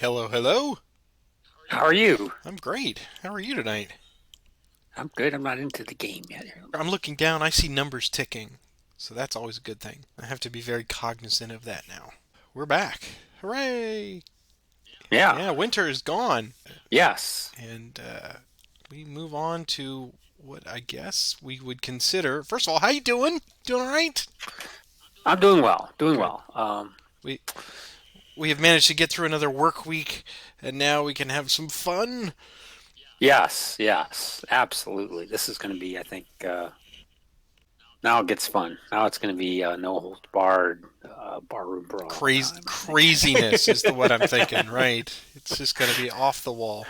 Hello, hello. How are you? I'm great. How are you tonight? I'm good. I'm not into the game yet. I'm looking down. I see numbers ticking. So that's always a good thing. I have to be very cognizant of that now. We're back. Hooray! Yeah. Yeah, winter is gone. Yes. And we move on to what I guess we would consider. First of all, how you doing? Doing all right? I'm doing well. Doing Good. well. We we have managed to get through another work week, and now we can have some fun. Yes. Yes. Absolutely. This is going to be, I think, now it gets fun. Now it's going to be no holds barred, barroom brawl time, I think. Craziness is the what I'm thinking, right? It's just going to be off the wall.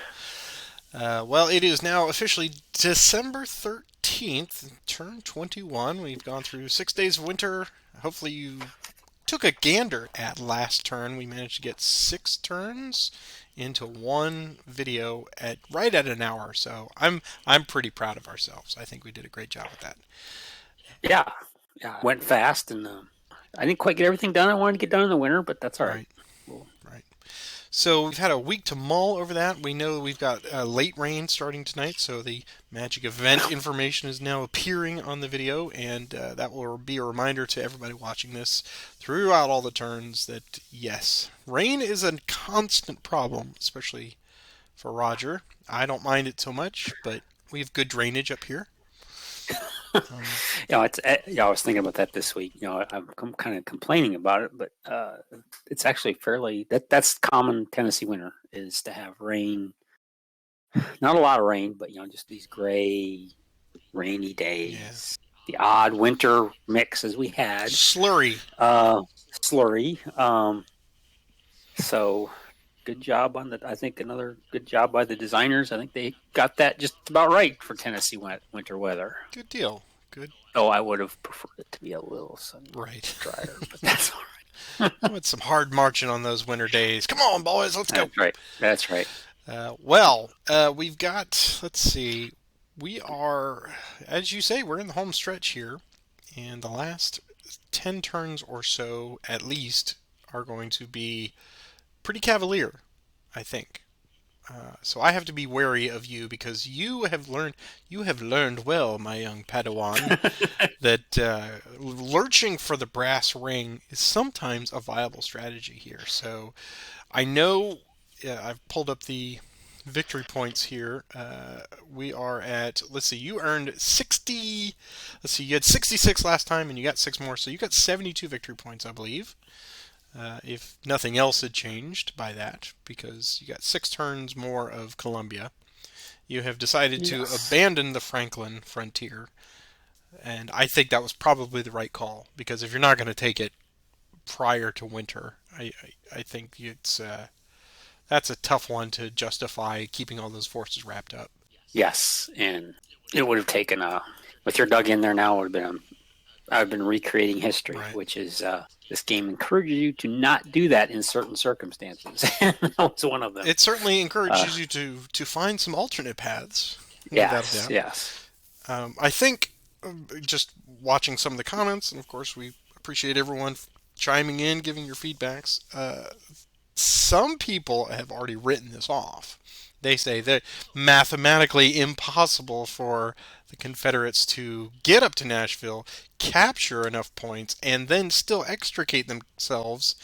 Well, it is now officially December 13th, turn 21. We've gone through 6 days of winter. Hopefully, you took a gander at last turn. We managed to get 6 turns into one video at right at an hour. So I'm pretty proud of ourselves. I think we did a great job with that. Yeah. Yeah. It went fast, and I didn't quite get everything done I wanted to get done in the winter, but that's all right. Right, Well, right. So we've had a week to mull over that. We know we've got late rain starting tonight, so the magic event information is now appearing on the video, and that will be a reminder to everybody watching this throughout all the turns that yes, rain is a constant problem, especially for Roger. I don't mind it so much, but we have good drainage up here. Um, I was thinking about that this week. I'm kind of complaining about it, but it's actually fairly that's common Tennessee winter is to have rain. Not a lot of rain, but just these gray, rainy yeah, days. The odd winter mix as we had, slurry. uh, slurry. So good job on the. I think another good job by the designers. I think they got that just about right for Tennessee winter weather. Good deal. Good. Oh, I would have preferred it to be a little sunnier, Right. drier, but that's all I right. want some hard marching on those winter days. Come on, boys, let's go. That's right. That's right. We've got, let's see, we are, as you say, we're in the home stretch here, and the last 10 turns or so, at least, are going to be pretty cavalier, I think. So I have to be wary of you because you have learned well, my young Padawan, that lurching for the brass ring is sometimes a viable strategy here. So I know I've pulled up the victory points here. We are at, let's see, you earned 60. Let's see, you had 66 last time and you got 6 more. So you got 72 victory points, I believe. If nothing else had changed by that, because you got 6 turns more of Columbia. You have decided to Yes. abandon the Franklin frontier. And I think that was probably the right call, because if you're not going to take it prior to winter, I think that's a tough one to justify keeping all those forces wrapped up. Yes. And it would have taken with your dug in there now would have been I've been recreating history, Right. which is this game encourages you to not do that in certain circumstances. That was one of them. It certainly Uh, encourages you to find some alternate paths, without a yes. doubt. Yes. I think just watching some of the comments, and of course we appreciate everyone chiming in, giving your feedbacks. Some people have already written this off. They say that mathematically impossible for the Confederates to get up to Nashville, capture enough points, and then still extricate themselves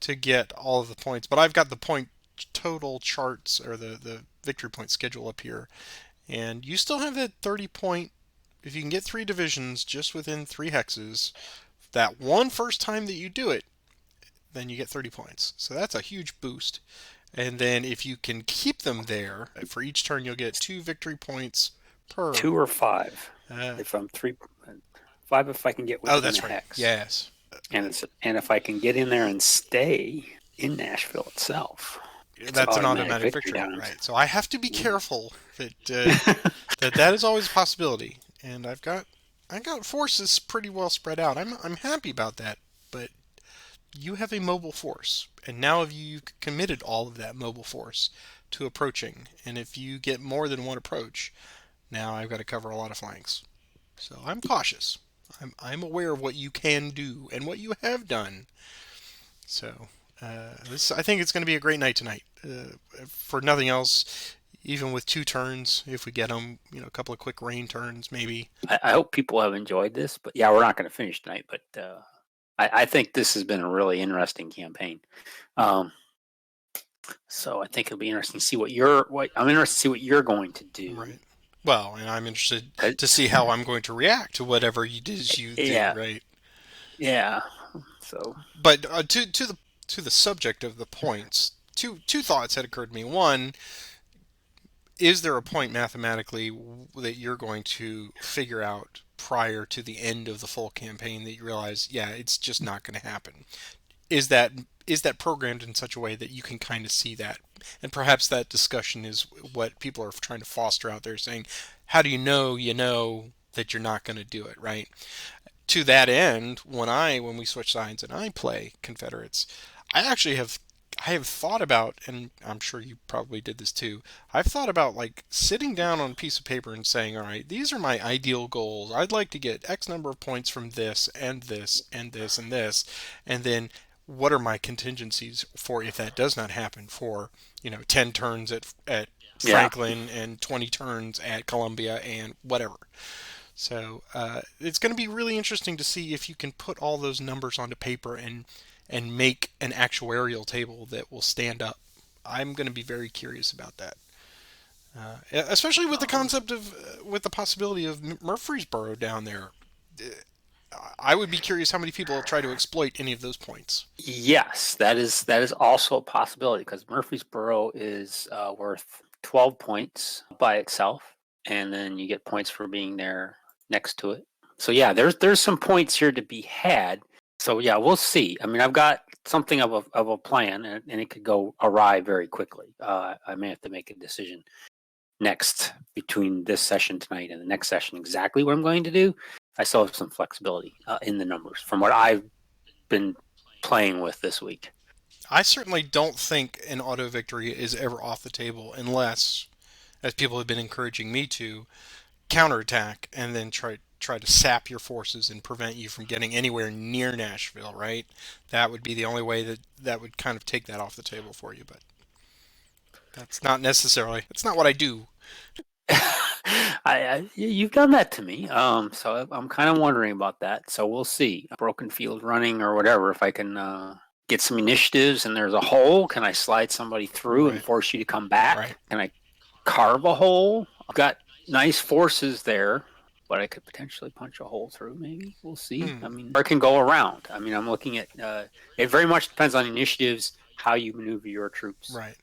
to get all of the points. But I've got the point total charts, or the victory point schedule up here, and you still have that 30 point. If you can get 3 divisions just within 3 hexes, that one first time that you do it, then you get 30 points. So that's a huge boost. And then if you can keep them there, for each turn you'll get 2 victory points per. 2 or 5. Uh, If I'm 3, 5, if I can get oh, within a that's right. hex, Yes. and if I can get in there and stay in Nashville itself, it's That's an automatic automatic victory victory, down. right? So I have to be careful that is always a possibility. And I got forces pretty well spread out. I'm happy about that, but you have a mobile force, and now have you committed all of that mobile force to approaching? And if you get more than one approach, now I've got to cover a lot of flanks. So I'm cautious. I'm aware of what you can do and what you have done. So I think it's going to be a great night tonight. For nothing else, even with two turns, if we get them, a couple of quick rain turns, maybe. I hope people have enjoyed this, but yeah, we're not going to finish tonight. But I think this has been a really interesting campaign. Um, so I think it'll be interesting to see what I'm interested to see what you're going to do. Right. Well, and I'm interested 'Cause- to see how I'm going to react to whatever it is you do, Yeah, right? yeah. So But to the subject of the points, two thoughts had occurred to me. One, is there a point mathematically that you're going to figure out prior to the end of the full campaign that you realize, yeah, it's just not going to happen? Is that is that programmed in such a way that you can kind of see that? And perhaps that discussion is what people are trying to foster out there, saying, how do you know that you're not going to do it, right? To that end, when we switch sides and I play Confederates, I actually I have thought about, and I'm sure you probably did this too. I've thought about like sitting down on a piece of paper and saying, all right, these are my ideal goals. I'd like to get X number of points from this and this and this and this, and then what are my contingencies for if that does not happen for 10 turns at yeah, Franklin and 20 turns at Columbia and whatever. So it's going to be really interesting to see if you can put all those numbers onto paper and make an actuarial table that will stand up. I'm going to be very curious about that, especially with the concept of with the possibility of Murfreesboro down there. I would be curious how many people will try to exploit any of those points. yes, that is also a possibility because Murfreesboro is worth 12 points by itself, and then you get points for being there next to it. So yeah, there's some points here to be had. So yeah, we'll see. I mean, I've got something of a plan, and it could go awry very quickly. I may have to make a decision next between this session tonight and the next session exactly what I'm going to do. I still have some flexibility in the numbers from what I've been playing with this week. I certainly don't think an auto victory is ever off the table unless, as people have been encouraging me to, counterattack and then try to sap your forces and prevent you from getting anywhere near Nashville, right? That would be the only way that would kind of take that off the table for you, but that's not what I do. You've done that to me, so I'm kind of wondering about that. So we'll see. Broken field running or whatever. If I can get some initiatives and there's a hole, can I slide somebody through and Right, force you to come back? right. Can I carve a hole? I've got nice forces there, but I could potentially punch a hole through. Maybe we'll see. I Hmm, mean, or it can go around. I mean, I'm looking at. It very much depends on initiatives, how you maneuver your troops. right.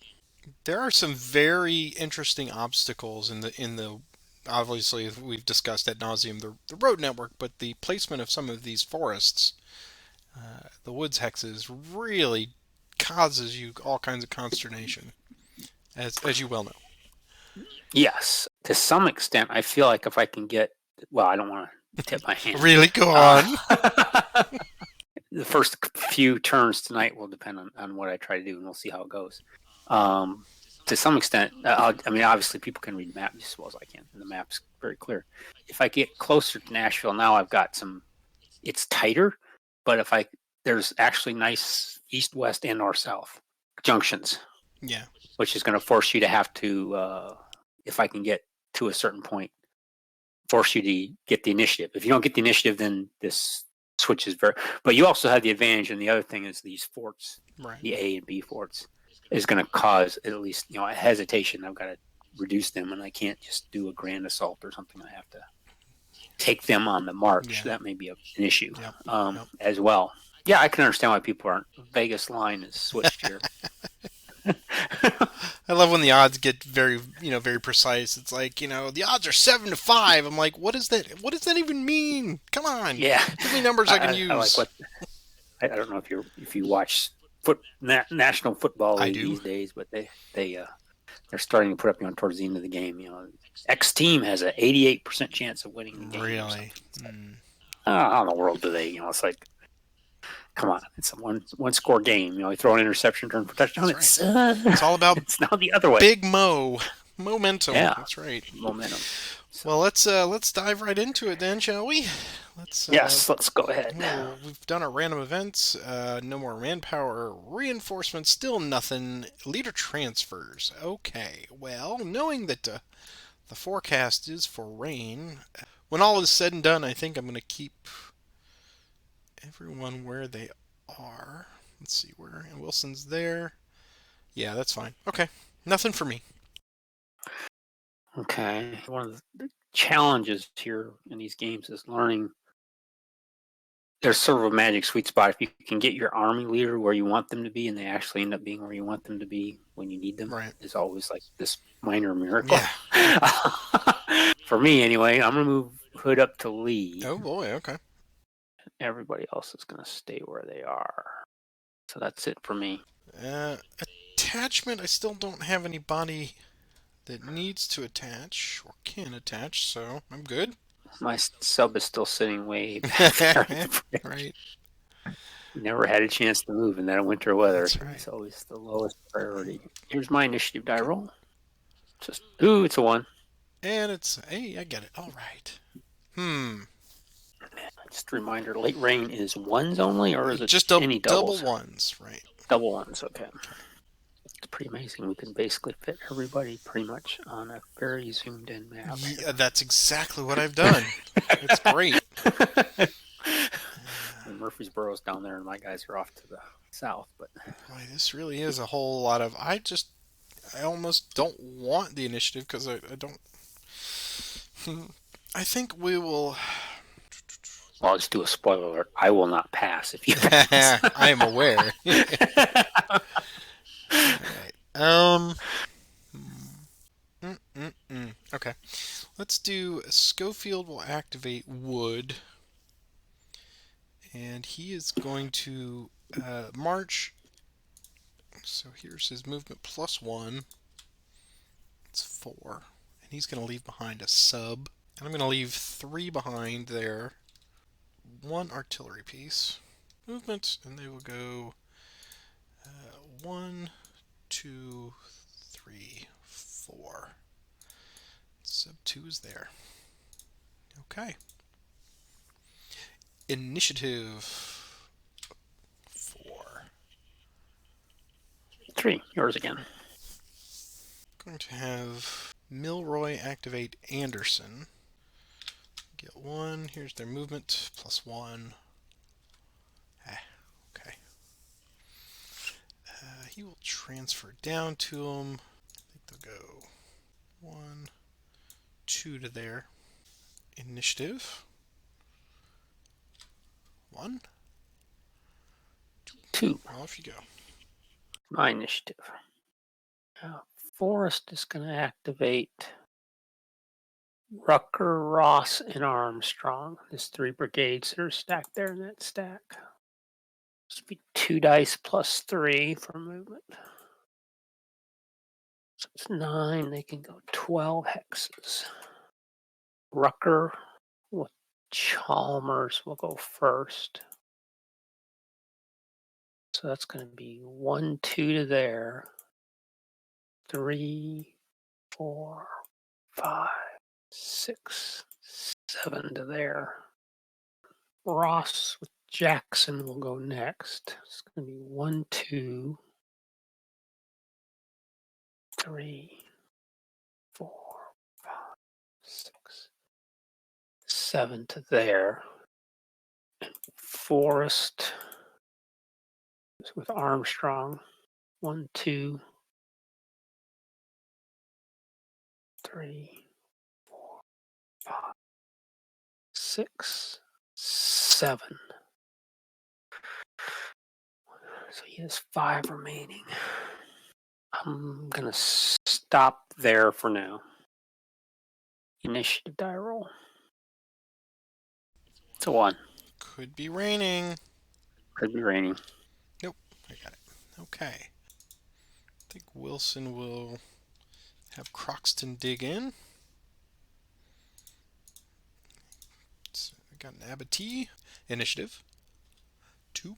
There are some very interesting obstacles in the obviously we've discussed ad nauseum the road network, but the placement of some of these forests, the woods hexes, really causes you all kinds of consternation, as you well know. Yes, to some extent, I feel like if I can get, well, I don't want to tip my hand. Really, go Uh, on. the first few turns tonight will depend on what I try to do, and we'll see how it goes. Um, to some extent, I mean, obviously, people can read the map just as well as I can, and the map's very clear. If I get closer to Nashville now, I've got some. It's tighter, but if I there's actually nice east, west, and north, south junctions, Yeah, which is going to force you to have to, if I can get to a certain point, force you to get the initiative. If you don't get the initiative, then this switches very. But you also have the advantage, and the other thing is these forts, right. the A and B forts, is going to cause at least a hesitation. I've got to reduce them, and I can't just do a grand assault or something. I have to take them on the march. Yeah, That may be an issue yep, yep. as well. Yeah, I can understand why people aren't. Vegas line is switched here. I love when the odds get very precise. It's like, the odds are 7-5. I'm like, what is that? What does that even mean? Come on, Yeah, give me numbers I can I like use. what I don't know if you watch National Football I League do. these days, but they're starting to put up towards the end of the game. X team has an 88% chance of winning the game or Really? something. It's like, Mm, how in the world do they? It's like, come on, it's a one score game. You throw an interception, turn for touchdown. that's right. It's It's all about it's now the other way. Big Mo momentum. Yeah, That's right. momentum. So Well, let's dive right into it then, shall we? Let's yes, let's go ahead. we've done our random events. No more manpower reinforcements. Still nothing. Leader transfers. Okay. Well, knowing that the forecast is for rain, when all is said and done, I think I'm going to keep everyone where they are. Let's see where Wilson's there. Yeah, that's fine. Okay. Nothing for me. Okay. One of the challenges here in these games is learning. There's sort of a magic sweet spot. If you can get your army leader where you want them to be and they actually end up being where you want them to be when you need them, Right. is always like this minor miracle. Yeah. For me, anyway, I'm going to move Hood up to Lee. Oh boy. Okay. Everybody else is going to stay where they are. So that's it for me. Uh, Attachment. I still don't have anybody that needs to attach or can attach, so I'm good. My sub is still sitting way back there at the bridge. Right. Never had a chance to move in that winter weather, That's so right. he's always the lowest priority. Here's my initiative die roll. Just ooh, it's a 1. And it's hey, I get it. All right. Hmm. Just a reminder, late rain is ones only, or is it Just any double doubles? ones, right? Double ones, okay. Okay. It's pretty amazing. We can basically fit everybody pretty much on a very zoomed in map. Yeah, that's exactly what I've done. It's great. And Murfreesboro's down there, and my guys are off to the south. But Boy, this really is a whole lot of. I almost don't want the initiative because I don't. I think we will. well, I'll just do a spoiler alert. I will not pass if you pass. I am aware. All right. Okay. Let's do Schofield will activate Wood, and he is going to march. So here's his movement +1. It's 4. And he's going to leave behind a sub. And I'm going to leave 3 behind there. 1 artillery piece. Movement, and they will go 1, 2, 3, 4. Sub 2 is there. Okay. Initiative 4. 3, yours again. Going to have Milroy activate Anderson. Get 1. Here's their movement +1. Okay. He will transfer down to him. I think they'll go 1, 2 to there. Initiative 1. 2, Off you go. my initiative. Forrest is going to activate Rucker, Ross, and Armstrong. There's 3 brigades that are stacked there in that stack. This will be 2 dice +3 for movement. So it's 9. They can go 12 hexes. Rucker with Chalmers will go first. So that's going to be 1, 2 to there. 3, 4, 5, 6, 7 to there. Ross with Jackson will go next. It's going to be 1, 2, 3, 4, 5, 6, 7 to there. Forrest with Armstrong. 1, 2, 3, 4, 5, 6, 7. So he has 5 remaining. I'm going to stop there for now. Initiative die roll. It's a 1. Could be raining. Could be raining. Nope, I got it. Okay. I think Wilson will have Croxton dig in. So I got an Abattis. Initiative 2.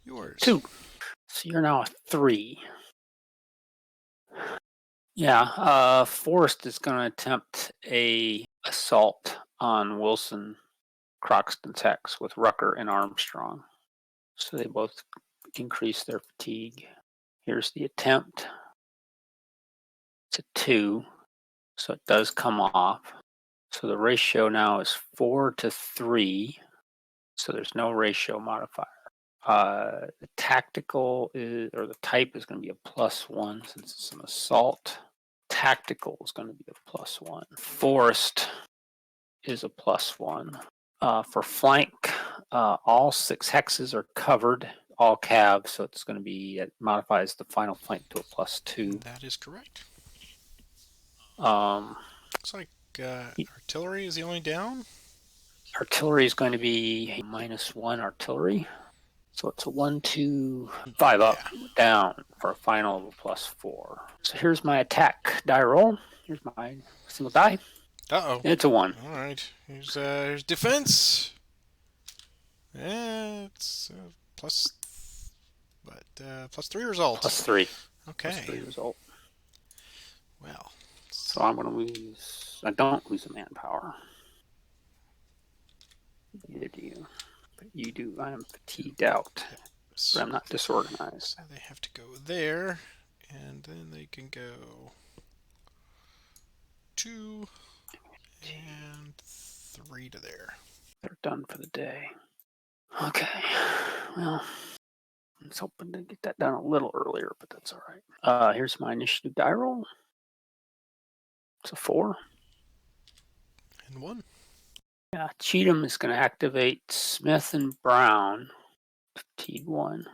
Yours. 2. So you're now a 3. Yeah, Forrest is going to attempt a assault on Wilson, Croxton, Tex with Rucker and Armstrong. So they both increase their fatigue. Here's the attempt. It's a 2, so it does come off. So the ratio now is 4 to 3, so there's no ratio modifier. The tactical is, or the type is going to be a +1 since it's an assault. Tactical is going to be a +1. Forced is a +1. For flank, all 6 hexes are covered, all cavs, so it's going to be, it modifies the final flank to a +2. That is correct. Um, Looks like artillery is the only down. Artillery is going to be a -1 artillery. So it's a 1, 2, 5 up, down for a final of a +4. So here's my attack die roll. Here's my single die. Uh-oh. It's a 1. All right. Here's defense. It's plus, but +3 result. +3. Okay. +3 result. Well. So I'm going to lose. I don't lose a manpower. Neither do you. But you do. I am fatigued out. Yep. But I'm not disorganized. So they have to go there, and then they can go 2 and 3 to there. They're done for the day. Okay. Well, I was hoping to get that done a little earlier, but that's all right. Here's my initiative die roll. It's a 4. And 1. Yeah, Cheatham is going to activate Smith and Brown. Fatigue 1.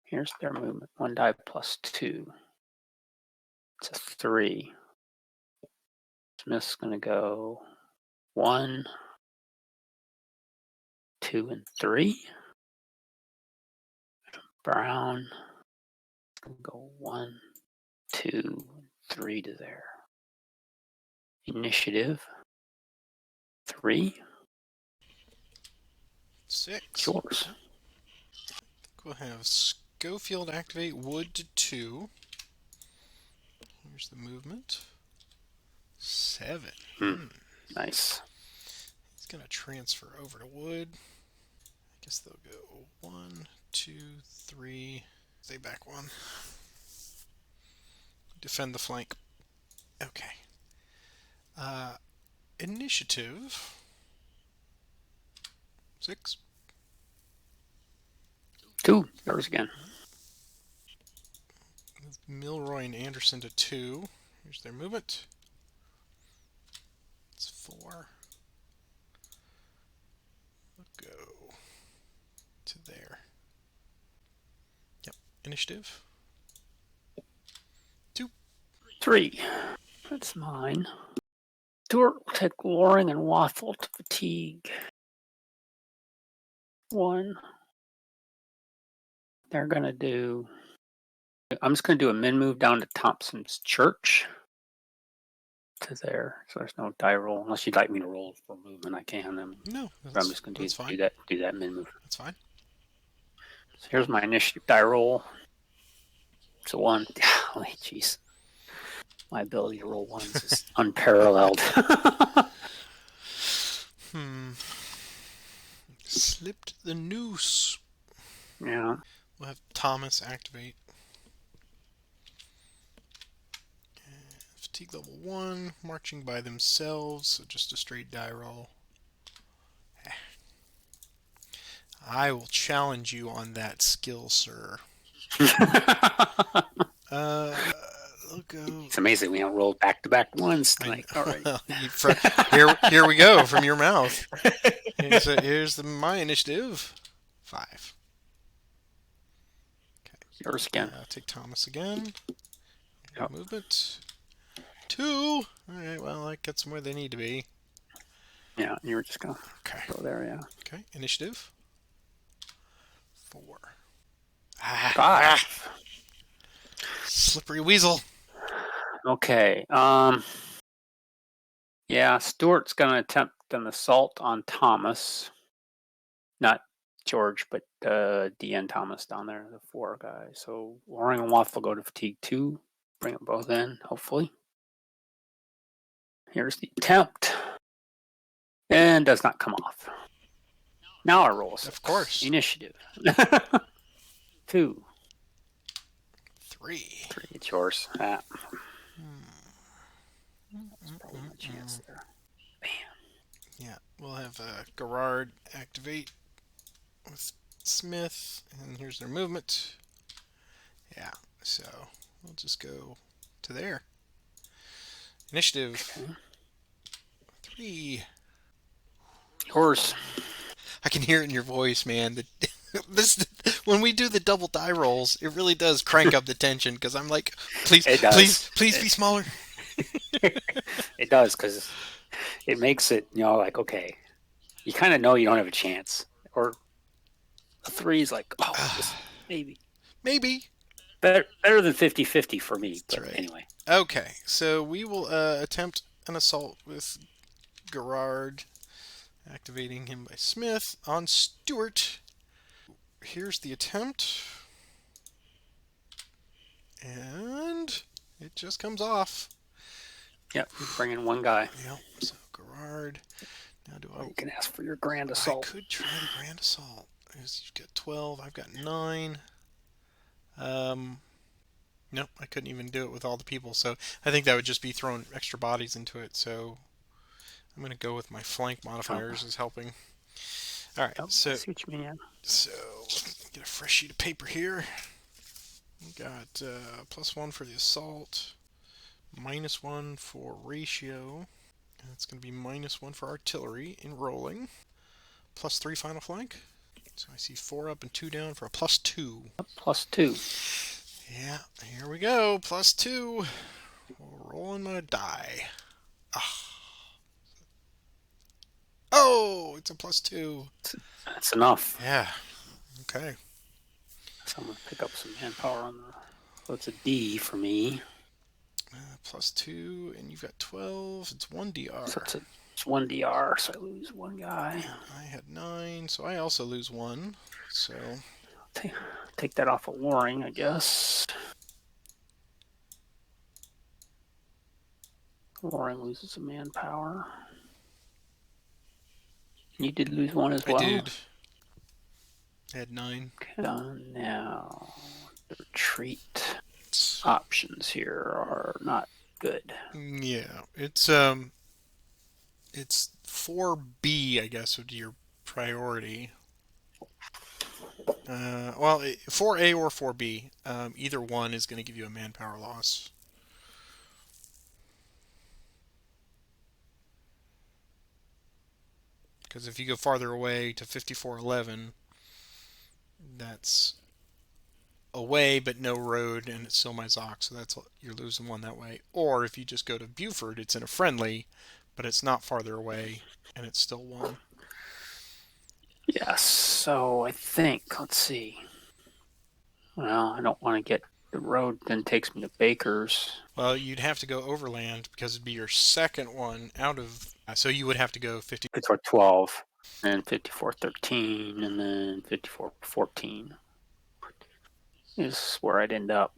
Here's their movement. 1 die +2. It's a 3. Smith's going to go 1, 2, and 3. Brown is going to go 1, 2, and 3 to there. Initiative 3. 6. Yours. We'll have Schofield activate Wood to 2. Here's the movement. 7. Nice. He's going to transfer over to Wood. I guess they'll go 1, 2, 3. Stay back 1. Defend the flank. Okay. Initiative 6. 2. Yours again. Move Milroy and Anderson to 2. Here's their movement. It's 4. We'll go to there. Yep. Initiative 2. 3. That's mine. Stewart will take Loring and Waffle to fatigue 1. They're going to do. I'm just going to do a min move down to Thompson's Church to there. So there's no die roll. Unless you'd like me to roll for movement, I can. No, I'm just going to do that min move. That's fine. So here's my initiative die roll. It's a 1. Oh, jeez. My ability to roll 1s is unparalleled. Slipped the noose. Yeah. We'll have Thomas activate. Fatigue level 1, marching by themselves, so just a straight die roll. I will challenge you on that skill, sir. We'll go. It's amazing we don't roll back-to-back 1s tonight. All right. here we go from your mouth. Here's my initiative 5. Okay. Yours again. I'll take Thomas again. Yep. Movement 2. All right. Well, that gets them where they need to be. Yeah, you were just gonna go there. Yeah. Okay. Initiative 4. 5. Slippery weasel. Okay. Yeah, Stewart's going to attempt an assault on Thomas. Not George, but DN Thomas down there, the 4 guy. So Loring and Waffle go to fatigue 2. Bring them both in, hopefully. Here's the attempt. And does not come off. Now I roll a 6. Of course. Initiative. 2. 3. 3, it's yours. That's probably my chance there. Bam. Yeah, we'll have Gerard activate with Smith, and here's their movement. Yeah, so we'll just go to there. Initiative. Okay. 3. Yours. I can hear it in your voice, man. This when we do the double die rolls, it really does crank up the tension because I'm like, please, please be smaller. It does, because it makes it, like, okay, you kind of know you don't have a chance. Or a 3 is like, oh, maybe. Maybe. Better than 50-50 for me. But right. Anyway. Okay, so we will attempt an assault with Gerard, activating him by Smith on Stewart. Here's the attempt. And it just comes off. Yep, bring in one guy. Yep, so Gerard. Now You can ask for your grand assault. I could try the grand assault. You've got 12, I've got 9. Nope, I couldn't even do it with all the people, so I think that would just be throwing extra bodies into it, so I'm going to go with my flank modifiers as helping. Alright, so, I see what you mean. So, get a fresh sheet of paper here. We got +1 for the assault, -1 for ratio, and it's going to be -1 for artillery in rolling, +3 final flank. So I see 4 up and 2 down for a +2. +2. Yeah, here we go. +2. Rolling my die. Oh, it's a +2. That's enough. Yeah. Okay. So I'm going to pick up some manpower on the... So it's a D for me. +2, and you've got 12. It's 1 DR. So it's 1 DR, so I lose 1 guy. I had 9, so I also lose 1. So take that off of Warring, I guess. Warring loses some manpower. You did lose 1 as well? I did. I had 9. Okay. Now, the retreat options here are not good. Yeah, it's 4B, I guess, would be your priority. Well, 4A or 4B. Either one is going to give you a manpower loss. Because if you go farther away to 5411, that's away but no road, and it's still my Zoc, so you're losing 1 that way. Or if you just go to Buford, it's in a friendly, but it's not farther away, and it's still 1. Yes, so I think, let's see. Well, I don't want to get the road, then takes me to Baker's. Well, you'd have to go overland because it'd be your second one out of... So you would have to go 54-12, and 54-13, and then 54-14 is where I'd end up.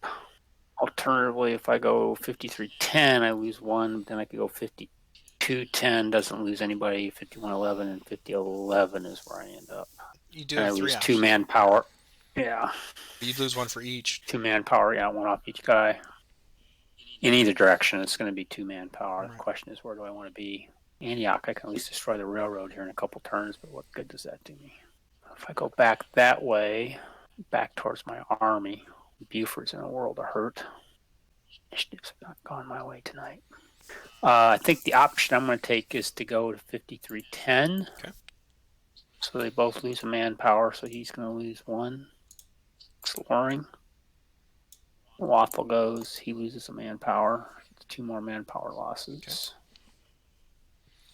Alternatively, if I go 53-10, I lose 1. Then I could go 52-10, doesn't lose anybody. 51-11 and 50-11 is where I end up. You do have 3 lose 2 manpower. Yeah. You'd lose 1 for each. 2 manpower, yeah, 1 off each guy. In either direction, it's going to be 2 manpower. Right. The question is, where do I want to be? Antioch, I can at least destroy the railroad here in a couple turns, but what good does that do me? If I go back that way, back towards my army, Buford's in a world of hurt. Initiatives have not gone my way tonight. I think the option I'm going to take is to go to 53-10. Okay. So they both lose a manpower, so he's going to lose 1. Sloring. Waffle goes, he loses a manpower. 2 more manpower losses. Okay.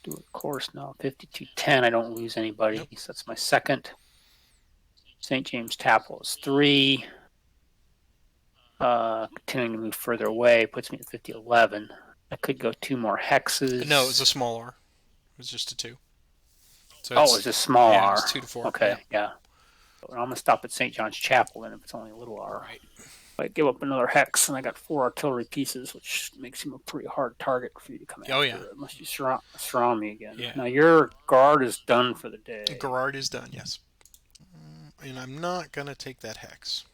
Do a course now. 52-10, I don't lose anybody. Yep. So that's my second. St. James Chapel is 3. Continuing to move further away puts me at 50-11. I could go 2 more hexes. No, it was a small R. It was just a 2. So it's a small R. It's 2 to 4. Okay, yeah. So I'm going to stop at St. John's Chapel then if it's only a little R. Right. I give up another hex, and I got 4 artillery pieces, which makes him a pretty hard target for you to come Oh after, yeah, unless you surround me again. yeah. Now your guard is done for the day. Gerard is done. Yes, and I'm not gonna take that hex.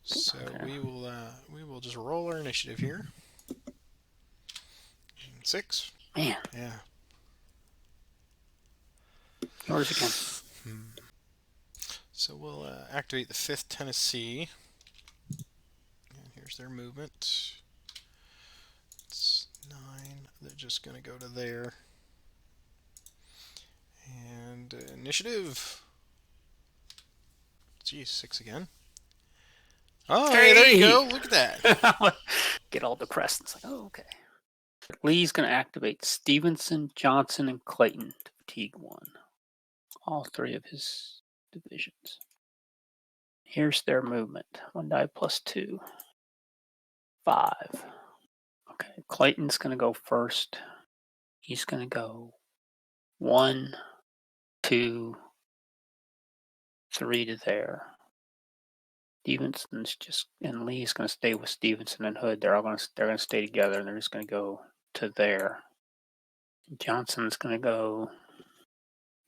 So Okay. we will just roll our initiative here. 6. Man, Yeah. yours again. So we'll activate the 5th Tennessee. And here's their movement. It's 9. They're just going to go to there. And initiative. Geez, 6 again. Oh, hey, there you go. Look at that. Get all depressed. It's like, oh, okay. Lee's going to activate Stevenson, Johnson, and Clayton to fatigue 1. All 3 of his divisions. Here's their movement. 1 die plus 2. 5. Okay, Clayton's going to go first. He's going to go 1, 2, 3 to there. Stevenson's just, and Lee's going to stay with Stevenson and Hood. They're going to stay together, and they're just going to go to there. Johnson's going to go.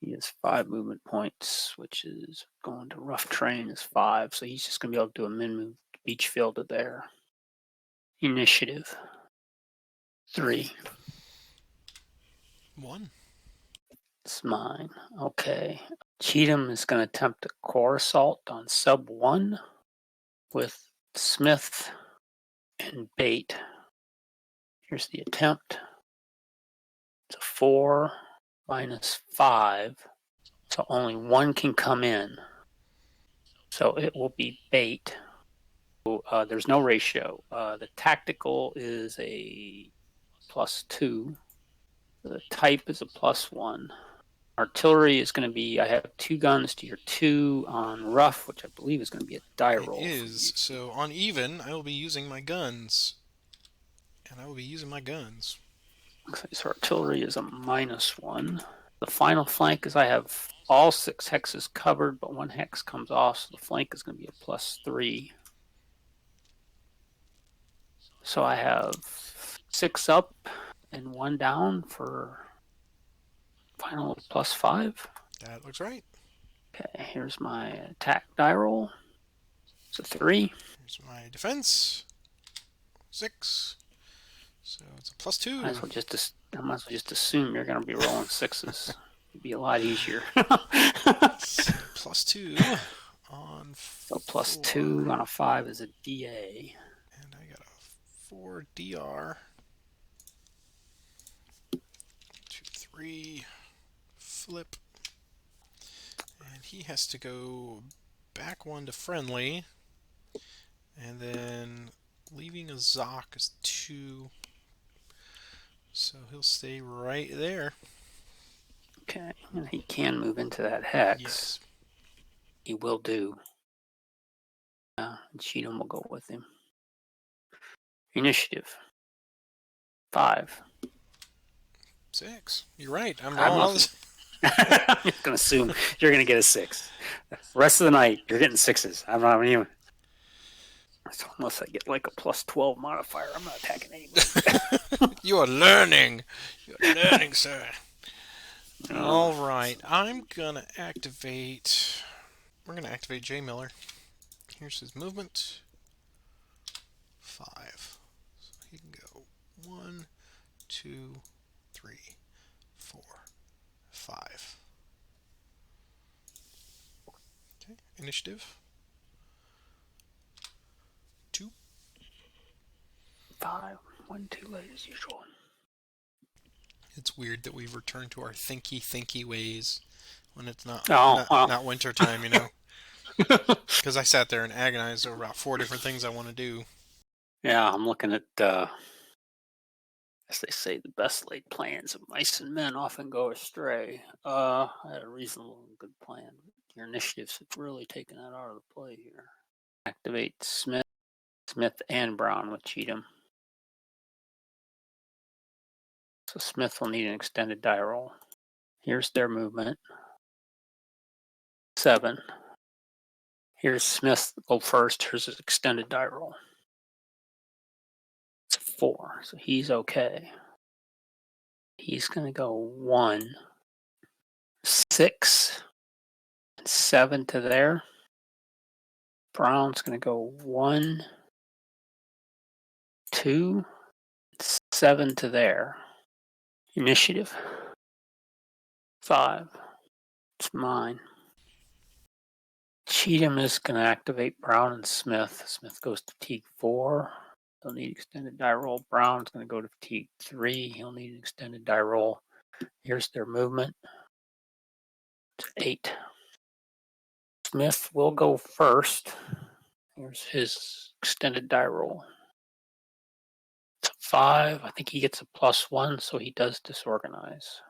He has 5 movement points, which is going to rough terrain is 5, so he's just going to be able to do a min move to beach field to there. Initiative 3. 1. It's mine. Okay. Cheatham is going to attempt a core assault on sub 1 with Smith and Bait. Here's the attempt. It's a 4 minus 5. So only 1 can come in. So it will be Bait. There's no ratio. The tactical is a +2. The type is a +1. Artillery is going to be, I have 2 guns to your 2 on rough, which I believe is going to be a die roll. It is. So on even, I will be using my guns. So artillery is a -1. The final flank is I have all 6 hexes covered, but 1 hex comes off, so the flank is going to be a +3. So I have 6 up and 1 down for final +5. That looks right. Okay, here's my attack die roll. It's a 3. Here's my defense. 6. So it's a +2. I might as well just assume you're going to be rolling 6s. It'd be a lot easier. +2 on 4. So +2 on a 5 is a DA. And I got a 4 DR. 2, 3. Flip. And he has to go back 1 to friendly. And then leaving a Zoc is 2. So he'll stay right there. Okay, and he can move into that hex. Yes. He will do. And Cheatham will go with him. Initiative 5. 6. You're right. I'm rolling all this. I'm just going to assume you're going to get a 6. Rest of the night, you're getting 6s. I'm not even. So unless I get like a +12 modifier, I'm not attacking anybody. You are learning. You're learning, sir. All right. I'm going to activate. We're going to activate J. Miller. Here's his movement. 5. So he can go 1, 2, 3, 4, 5. Okay. Initiative. 2. 5. 1 too late as usual. It's weird that we return to our thinky ways when it's not winter time, you know. Because I sat there and agonized over about 4 different things I want to do. Yeah, I'm looking at, as they say, the best laid plans of mice and men often go astray. I had a reasonable and good plan. Your initiatives have really taken that out of the play here. Activate Smith and Brown with Cheatham. So Smith will need an extended die roll. Here's their movement. 7. Here's Smith go first. Here's his extended die roll. It's a 4, so he's okay. He's going to go 1, 6, 7 to there. Brown's going to go 1, 2, 7 to there. Initiative. 5. It's mine. Cheatham is going to activate Brown and Smith. Smith goes to fatigue 4. He'll need extended die roll. Brown's going to go to fatigue 3. He'll need an extended die roll. Here's their movement. It's 8. Smith will go first. Here's his extended die roll. It's a 5. I think he gets a +1, so he does disorganize.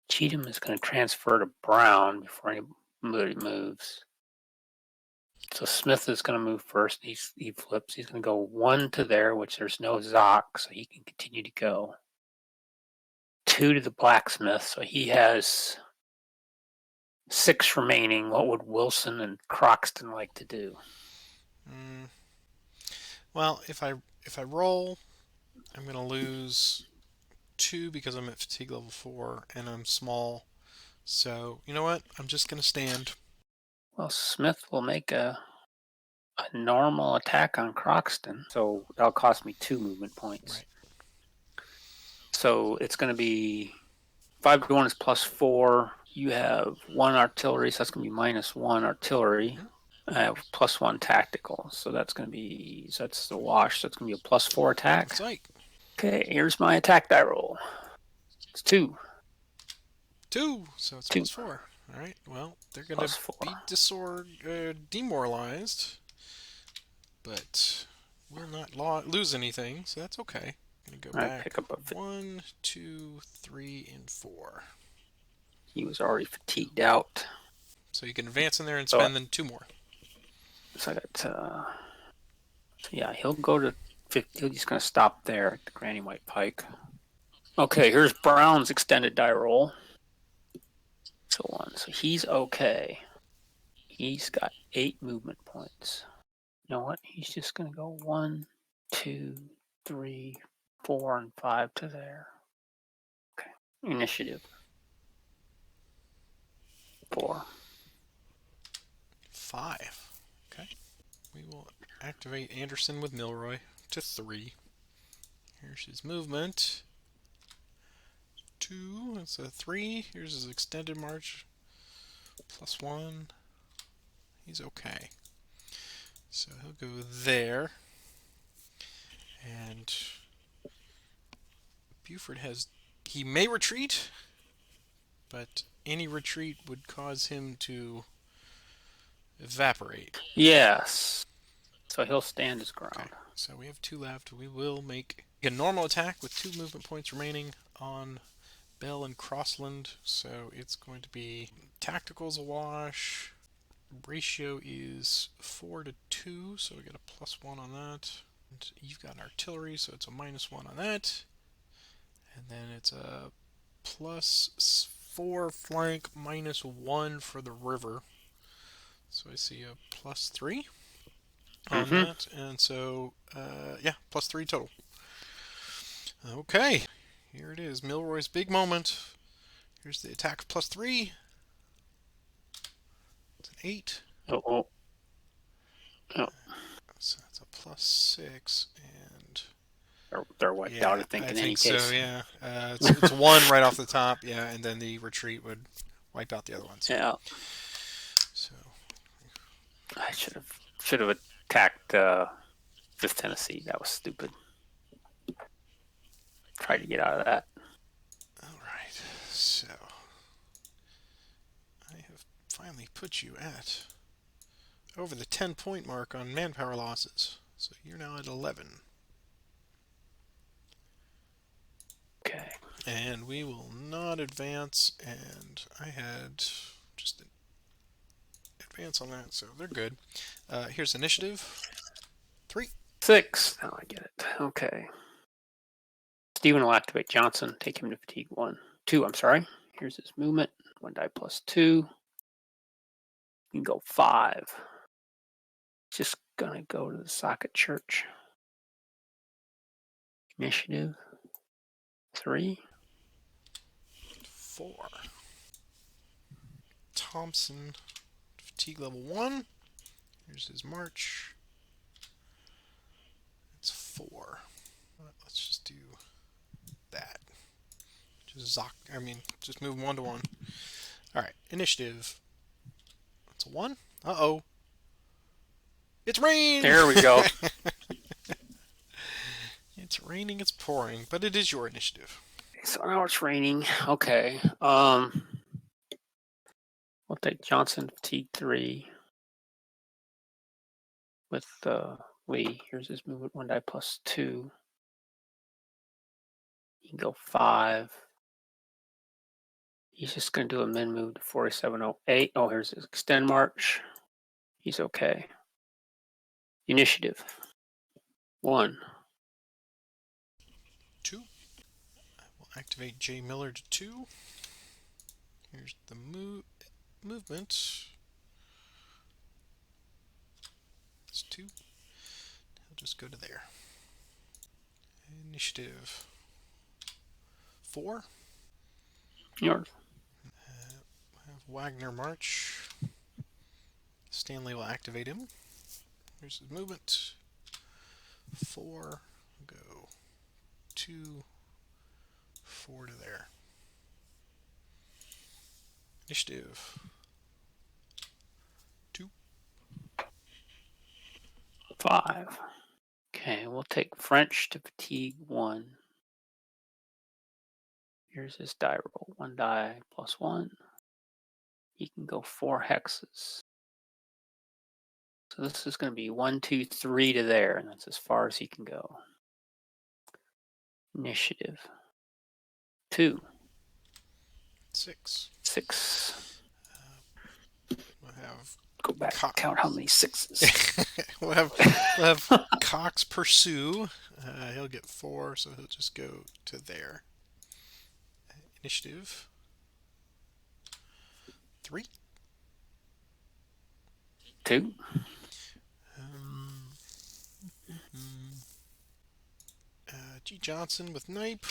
Cheatham is going to transfer to Brown before anybody moves. So Smith is going to move first. He flips. He's going to go 1 to there, which there's no Zoc, so he can continue to go. 2 to the blacksmith, so he has 6 remaining. What would Wilson and Croxton like to do? Well, if I roll, I'm going to lose 2 because I'm at fatigue level 4 and I'm small. So, you know what? I'm just going to stand. Well, Smith will make a normal attack on Croxton, so that'll cost me 2 movement points. Right. So it's going to be 5 to 1 is +4. You have 1 artillery, so that's going to be -1 artillery. I have +1 tactical, so that's going to be, so that's the wash, so it's going to be a +4 attack. That's right. Okay, here's my attack die roll. It's 2. 2, so it's 2. +4. All right. Well, they're going to be demoralized, but will not lose anything, so that's okay. I'm going to go back. Pick up a 1, 2, 3, and 4. He was already fatigued out. So you can advance in there and spend then 2 more. So I got, yeah, he'll go to 50. He's just going to stop there at the Granny White Pike. Okay, here's Brown's extended die roll. So 1. So he's okay. He's got 8 movement points. You know what? He's just going to go 1, 2, 3, 4, and 5 to there. Okay. Initiative. 4. 5. Okay. We will activate Anderson with Milroy to 3. Here's his movement. 2. That's a 3. Here's his extended march. +1. He's okay. So he'll go there. And Buford has... He may retreat, but any retreat would cause him to evaporate. Yes. So he'll stand his ground. Okay. So we have 2 left. We will make a normal attack with 2 movement points remaining on Bell and Crossland. So it's going to be tacticals a wash. Ratio is 4 to 2, so we get a +1 on that. And you've got artillery, so it's a -1 on that. And then it's a +4 flank, -1 for the river. So I see a +3 on that, and so yeah, +3 total. Okay, here it is, Milroy's big moment. Here's the attack +3. It's an 8. Oh. So that's a +6, and they're wiped out. I think in any case. So. Yeah, it's 1 right off the top. Yeah, and then the retreat would wipe out the other ones. Yeah. So I should have attacked 5th Tennessee. That was stupid. Tried to get out of that. All right. So I have finally put you at over the 10-point mark on manpower losses. So you're now at 11. Okay. And we will not advance, and I had just an advance on that, so they're good. Here's initiative. 3. 6. Now I get it. Okay. Stephen will activate Johnson. Take him to fatigue 2. I'm sorry. Here's his movement. 1 die +2. You can go 5. Just gonna go to the socket church. Initiative 3. 4. Thompson, fatigue level 1. Here's his march. It's 4. Let's just do that. Just move 1 to 1. Alright, initiative. That's a 1. Uh-oh. It's rain! There we go. It's raining, it's pouring, but it is your initiative. So now it's raining. Okay. We'll take Johnson fatigue 3 with Lee. Here's his movement 1 die plus 2. He can go 5. He's just going to do a min move to 4708. Oh, here's his extend march. He's okay. Initiative 1. 2. I will activate J. Miller to 2. Here's the movement. It's 2. He'll just go to there. Initiative 4. Yours. Have Wagner march. Stanley will activate him. Here's his movement. 4. Go 2. 4 to there. Initiative 2. 5. Okay, we'll take French to fatigue 1. Here's his die roll. 1 die plus 1. He can go 4 hexes. So this is going to be 1, 2, 3 to there, and that's as far as he can go. Initiative 2. 6. 6. We'll have Go back and count how many 6s. we'll have Cox pursue. He'll get 4, so he'll just go to there. Initiative 3. 2. G. Johnson with Knipe.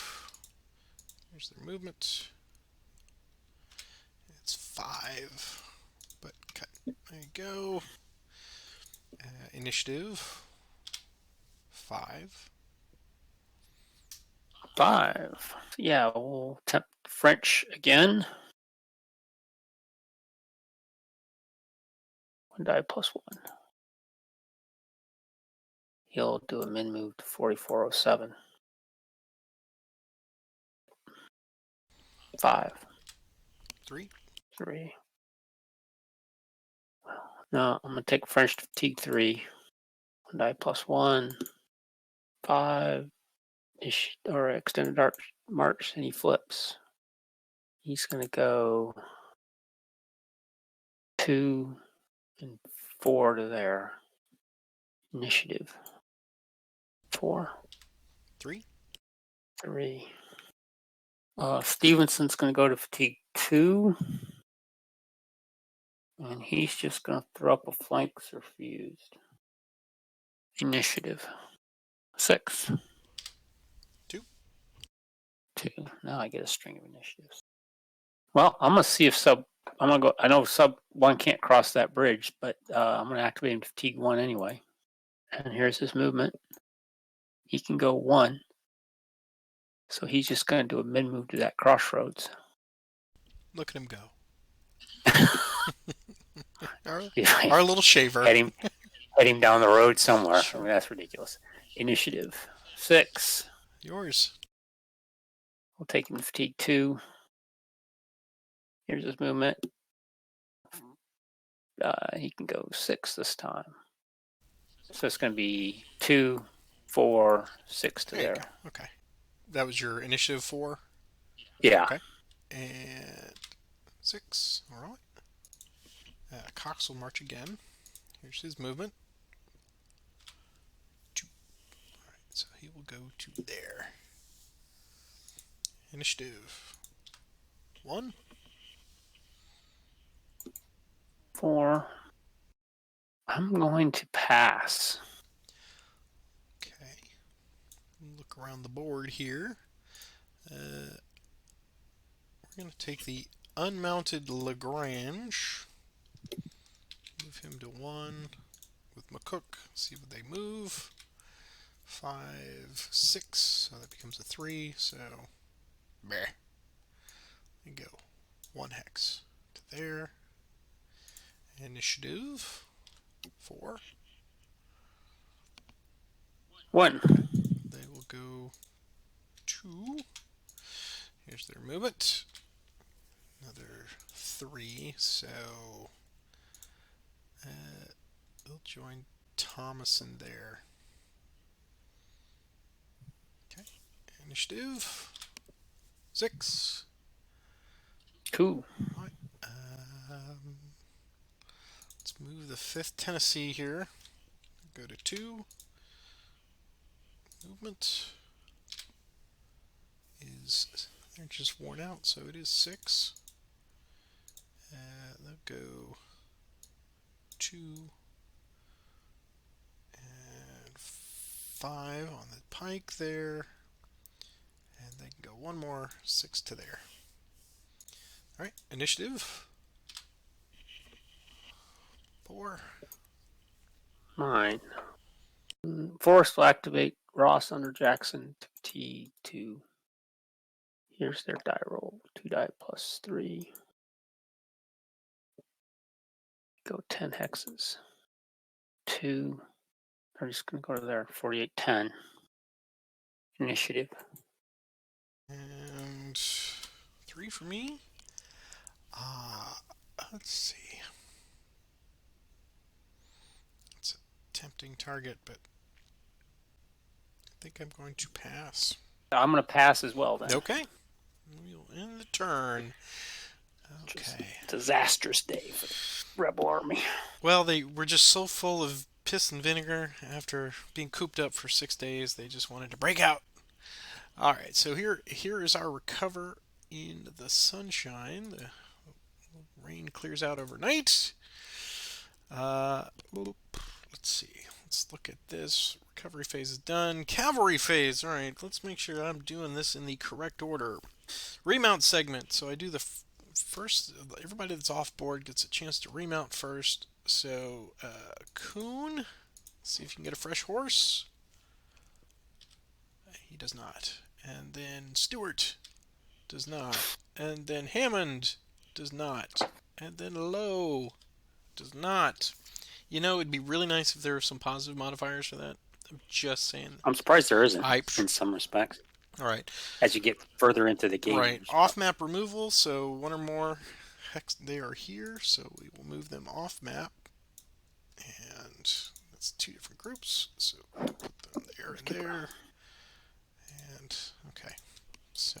Here's their movement. It's 5, but cut. There you go. Initiative 5. 5. Yeah, we'll attempt French again. 1 die plus 1. He'll do a min move to 4407. 5. 3. 3. No, I'm going to take French fatigue 3. 1 die plus 1. 5. Or extended march, and he flips. He's going to go 2 and 4 to there. Initiative 4. 3. 3. Stevenson's going to go to fatigue 2. And he's just going to throw up a flank suffused. Initiative 6. 2. 2. Now I get a string of initiatives. Well, I'm going to see if I'm going to go. I know sub 1 can't cross that bridge, but I'm going to activate him to fatigue 1 anyway. And here's his movement. He can go 1. So he's just going to do a mid move to that crossroads. Look at him go. our little shaver. Head him down the road somewhere. Sure. I mean, that's ridiculous. Initiative 6. Yours. We'll take him to fatigue 2. Here's his movement. He can go 6 this time. So it's going to be 2, 4, 6 to there. Okay. That was your initiative 4? Yeah. Okay. And 6. All right. Cox will march again. Here's his movement. 2. All right. So he will go to there. Initiative 1. 4. I'm going to pass. Okay. Look around the board here. We're going to take the unmounted Lagrange. Move him to 1 with McCook. See what they move. 5, 6. So that becomes a 3. So, there you go. 1 hex to there. Initiative 4. 1. They will go 2. Here's their movement. Another 3. So they'll join Thomason there. Okay. Initiative 6. Cool. Right. Let's move the 5th Tennessee here. Go to 2. Movement is, they're just worn out, so it is 6. They'll go 2 and 5 on the pike there. And they can go 1 more, 6 to there. Alright, initiative 4. Mine. Forest will activate Ross under Jackson to T2. Here's their die roll. 2 die plus 3. Go 10 hexes. 2. I'm just going to go to there. 48-10. Initiative. And 3 for me. Let's see. It's a tempting target, but I think I'm going to pass. I'm going to pass as well then. Okay. We'll end the turn. Okay. Disastrous day for the Rebel Army. Well, they were just so full of piss and vinegar after being cooped up for 6 days, they just wanted to break out. All right, so here is our recover in the sunshine. The rain clears out overnight. Let's see. Let's look at this. Recovery phase is done. Cavalry phase. All right, let's make sure I'm doing this in the correct order. Remount segment. So I do the first. Everybody that's off board gets a chance to remount first. So Coon. See if you can get a fresh horse. He does not. And then Stewart does not. And then Hammond does not. And then Lowe does not. You know, it'd be really nice if there were some positive modifiers for that. I'm just saying. I'm surprised there isn't in some respects. All right. As you get further into the game. Right. Off-map removal, so 1 or more hex, they are here, so we will move them off-map. And that's 2 different groups, so put them there and there. And, okay. So,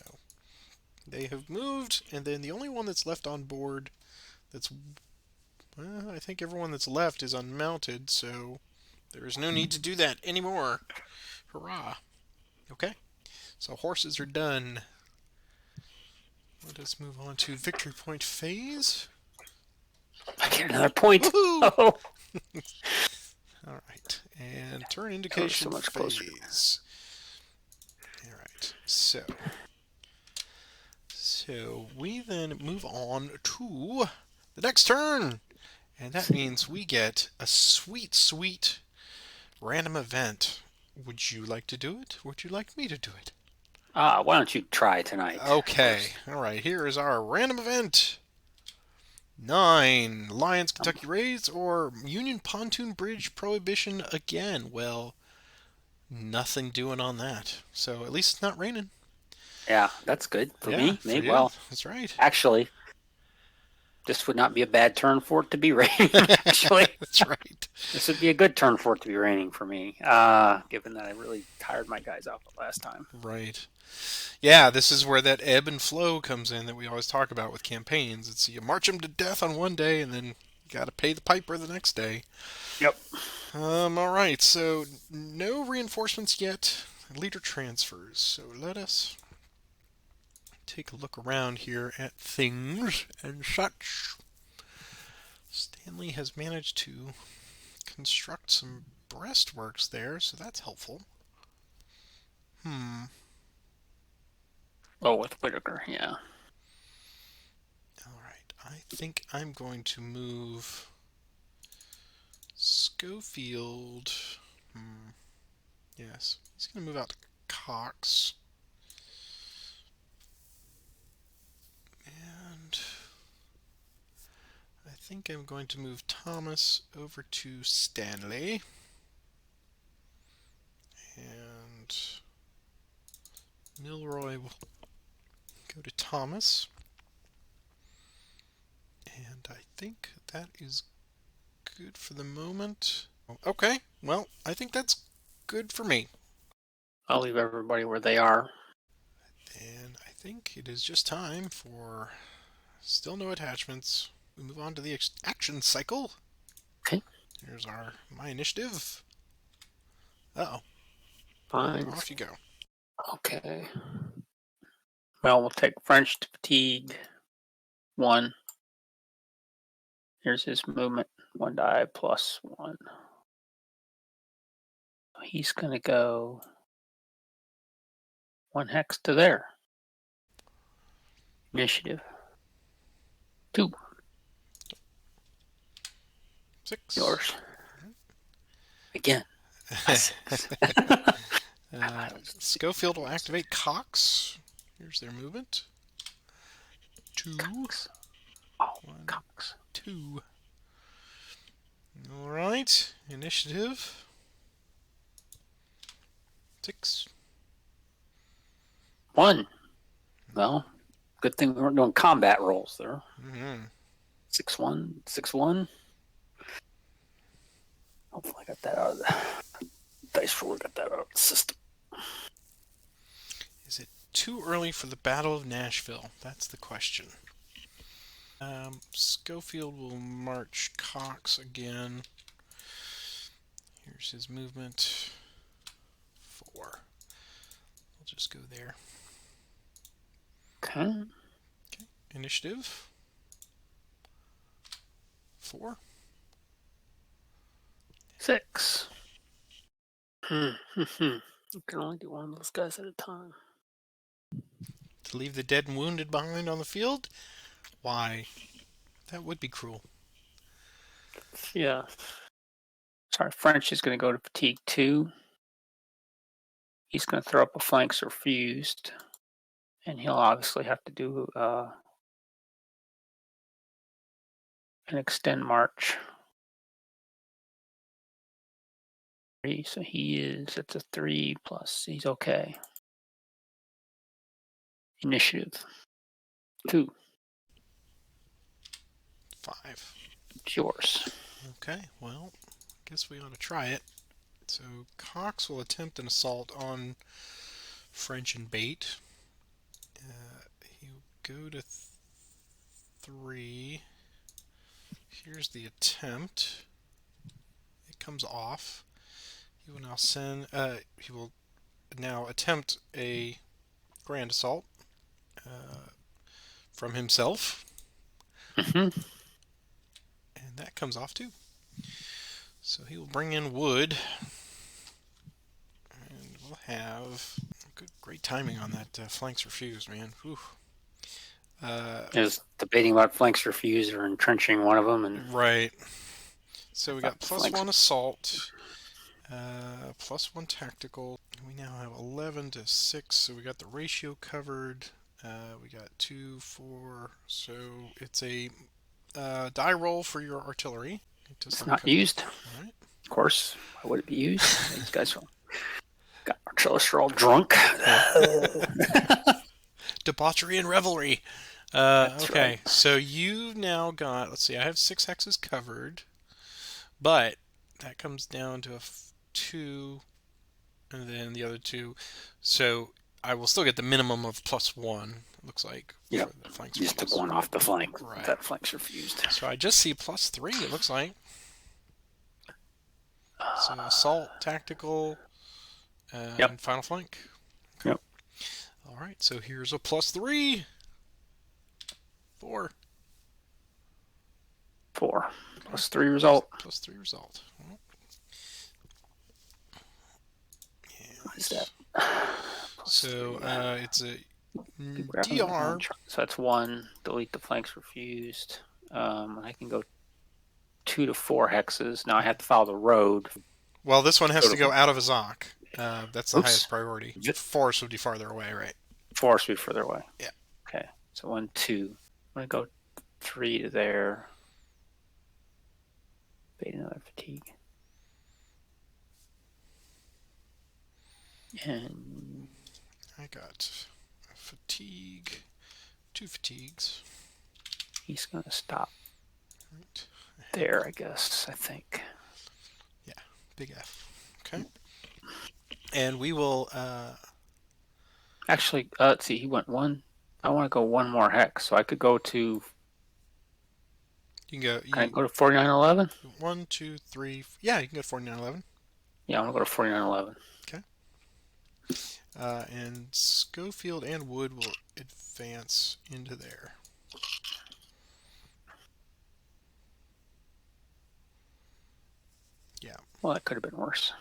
they have moved, and then the only one that's left on board that's, well, I think everyone that's left is unmounted, so there is no need to do that anymore. Hurrah. Okay. So horses are done. Let us move on to victory point phase. I get another point. Woohoo! Oh. All right. And turn indication so much phase. closer. All right. So we then move on to the next turn. And that means we get a sweet, sweet random event. Would you like to do it? Would you like me to do it? Why don't you try tonight? Okay. All right. Here is our random event. 9. Lions Kentucky Raids or Union Pontoon Bridge Prohibition again. Well, nothing doing on that. So at least it's not raining. Yeah, that's good for me. For you. Well, that's right. Actually, this would not be a bad turn for it to be raining, actually. That's right. This would be a good turn for it to be raining for me, given that I really tired my guys out the last time. Right. Yeah, this is where that ebb and flow comes in that we always talk about with campaigns. It's you march them to death on one day and then you got to pay the piper the next day. Yep. All right, so no reinforcements yet. Leader transfers. So let us take a look around here at things and such. Stanley has managed to construct some breastworks there, so that's helpful. Hmm. Oh, with Whitaker, yeah. All right. I think I'm going to move Schofield. Hmm. Yes, he's going to move out to Cox. And I think I'm going to move Thomas over to Stanley. And Milroy will go to Thomas. And I think that is good for the moment. Okay, well, I think that's good for me. I'll leave everybody where they are. And I think it is just time for still no attachments. We move on to the action cycle. Okay. Here's my initiative. Uh-oh. Fine. Off you go. Okay. Well, we'll take French to fatigue 1. Here's his movement. 1 die plus 1. He's going to go 1 hex to there. Initiative 2. 6. Yours. Again. Schofield will activate Cox. Here's their movement. 2. Cox. Oh, 1, Cox. 2. All right. Initiative. 6. 1. Well, good thing we weren't doing combat rolls there. Mm-hmm. 6-1. 6-1. Hopefully I got that out of the dice roller. Got that out of the system. Is it too early for the Battle of Nashville? That's the question. Schofield will march Cox again. Here's his movement. 4. We'll just go there. Okay. Initiative. 4. 6. You can only do one of those guys at a time. To leave the dead and wounded behind on the field? Why? That would be cruel. Yeah. Sorry, French is going to go to fatigue 2. He's going to throw up a flanks refused. And he'll obviously have to do an extend march. So it's a 3 plus. He's okay. Initiative 2. 5. It's yours. Okay, well, I guess we ought to try it. So Cox will attempt an assault on French and Bait. He'll go to 3. Here's the attempt. It comes off. He will now He will now attempt a grand assault from himself, Mm-hmm. and that comes off too. So he will bring in wood, and we'll have great timing on that flanks refused, man. Whew. I was debating about flanks refused or entrenching one of them, and Right. So we got flanks- +1 assault, +1 tactical. We now have 11 to 6, so we got the ratio covered. We got 2, 4, so it's a die roll for your artillery. it's not used. All right. Of course, why would it be used? These guys got artillerists are all drunk. Debauchery and revelry. That's Okay, right. so you've now got, let's see, I have 6 hexes covered, but that comes down to 2, and then the other 2. So I will still get the minimum of +1, it looks like, Yep. for the flanks. Just took one off the flank. Right. That flank's refused. So I just see +3, it looks like. So assault, tactical, Yep. and final flank. Okay. Yep. All right, so here's a +3. 4. 4 plus 3 result. +3 result. Well, What is that? Plus So 3. it's a Keep grabbing that one. DR. So that's 1. Delete the flanks refused. I can go 2 to 4 hexes. Now I have to follow the road. Well, this one has Go to to go out of his Zoc. That's the highest Oops. priority. Is it? Forest would be farther away, right? 4 should be further away. Yeah. Okay. So 1, 2. I'm going to go 3 to there. Bait another fatigue. And I got fatigue. 2 fatigues. he's going to stop Right. there, I guess, I think. Yeah. Big F. Okay. And we will. Actually, let's see. He went 1. I want to go 1 more hex. So I could go to. You can go. Can I go to 4911? 1, 2, 3. Yeah, you can go to 4911. Yeah, I'm going to go to 4911. Okay. And Schofield and Wood will advance into there. Yeah. Well, that could have been worse.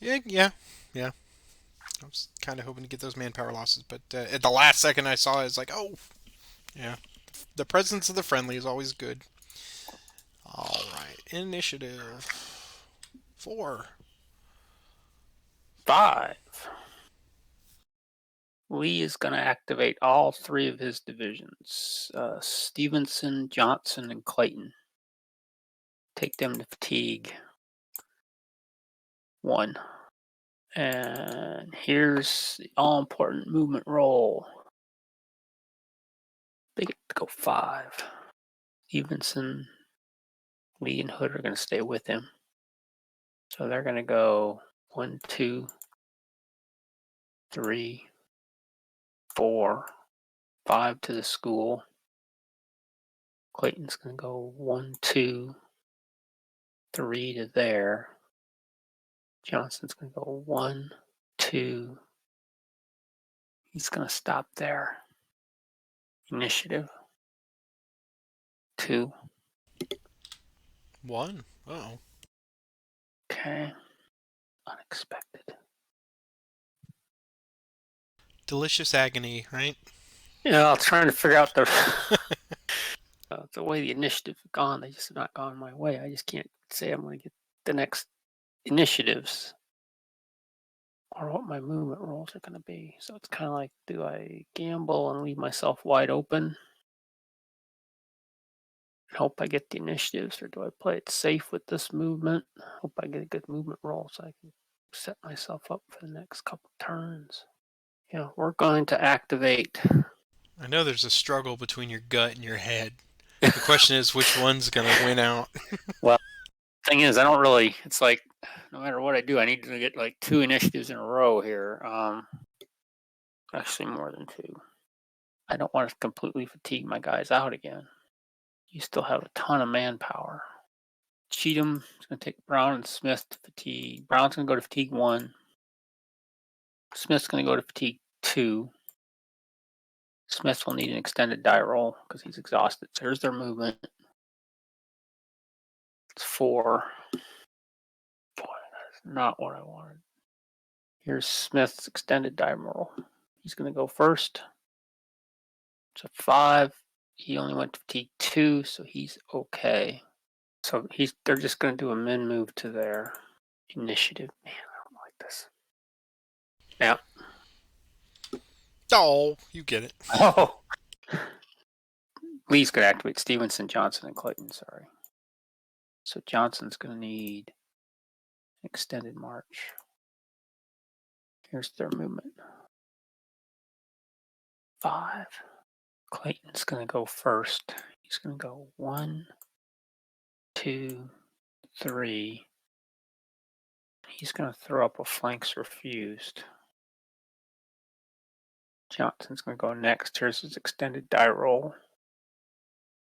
Yeah. I was kind of hoping to get those manpower losses, but at the last second I saw it, it's like, oh, yeah. The presence of the friendly is always good. All right. Initiative 4. 5. Lee is going to activate all 3 of his divisions. Stevenson, Johnson, and Clayton. Take them to fatigue 1. And here's the all-important movement roll. They get to go 5. Stevenson, Lee, and Hood are going to stay with him. So they're going to go 1, 2, 3, 4, 5 to the school. Clayton's going to go 1, 2, 3 to there. Johnson's going to go 1, 2. He's going to stop there. Initiative 2. 1. Oh. Okay. Unexpected. Delicious agony, right? Yeah, I was trying to figure out the way the initiative has gone. They just have not gone my way. I just can't say I'm going to get the next initiatives or what my movement rolls are going to be. So it's kind of like, do I gamble and leave myself wide open and hope I get the initiatives, or do I play it safe with this movement? Hope I get a good movement roll so I can set myself up for the next couple turns. Yeah, we're going to activate. I know there's a struggle between your gut and your head. The question is, which one's going to win out? Well, thing is, I don't really. It's like no matter what I do, I need to get like 2 initiatives in a row here. Actually, more than 2. I don't want to completely fatigue my guys out again. You still have a ton of manpower. Cheatham is going to take Brown and Smith to fatigue. Brown's going to go to fatigue 1. Smith's going to go to fatigue 2. Smith will need an extended die roll because he's exhausted. So here's their movement. It's 4. Boy, that is not what I wanted. Here's Smith's extended die roll. He's going to go first. It's a 5. He only went to fatigue 2, so he's okay. So they're just going to do a min move to their initiative. Man, I don't like this. Yeah. Oh, you get it. Oh. Lee's going to activate Stevenson, Johnson, and Clayton. Sorry. So Johnson's going to need an extended march. Here's their movement. 5. Clayton's going to go first. He's going to go 1, 2, 3. He's going to throw up a flanks refused. Johnson's going to go next. Here's his extended die roll.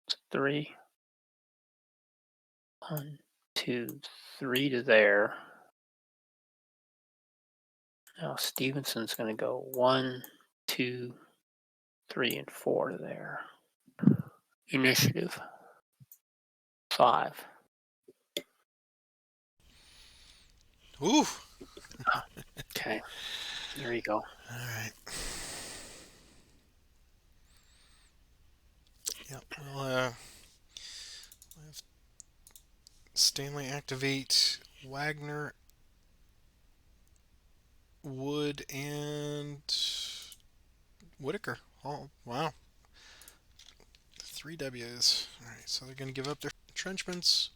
It's 3. 1, 2, 3 to there. Now Stevenson's going to go 1, 2, 3, and 4 to there. Initiative 5. Ooh. Okay. There you go. All right. Yep. We'll have Stanley activate Wagner, Wood, and Whitaker. Oh, wow. 3 Ws. All right. So they're going to give up their entrenchments.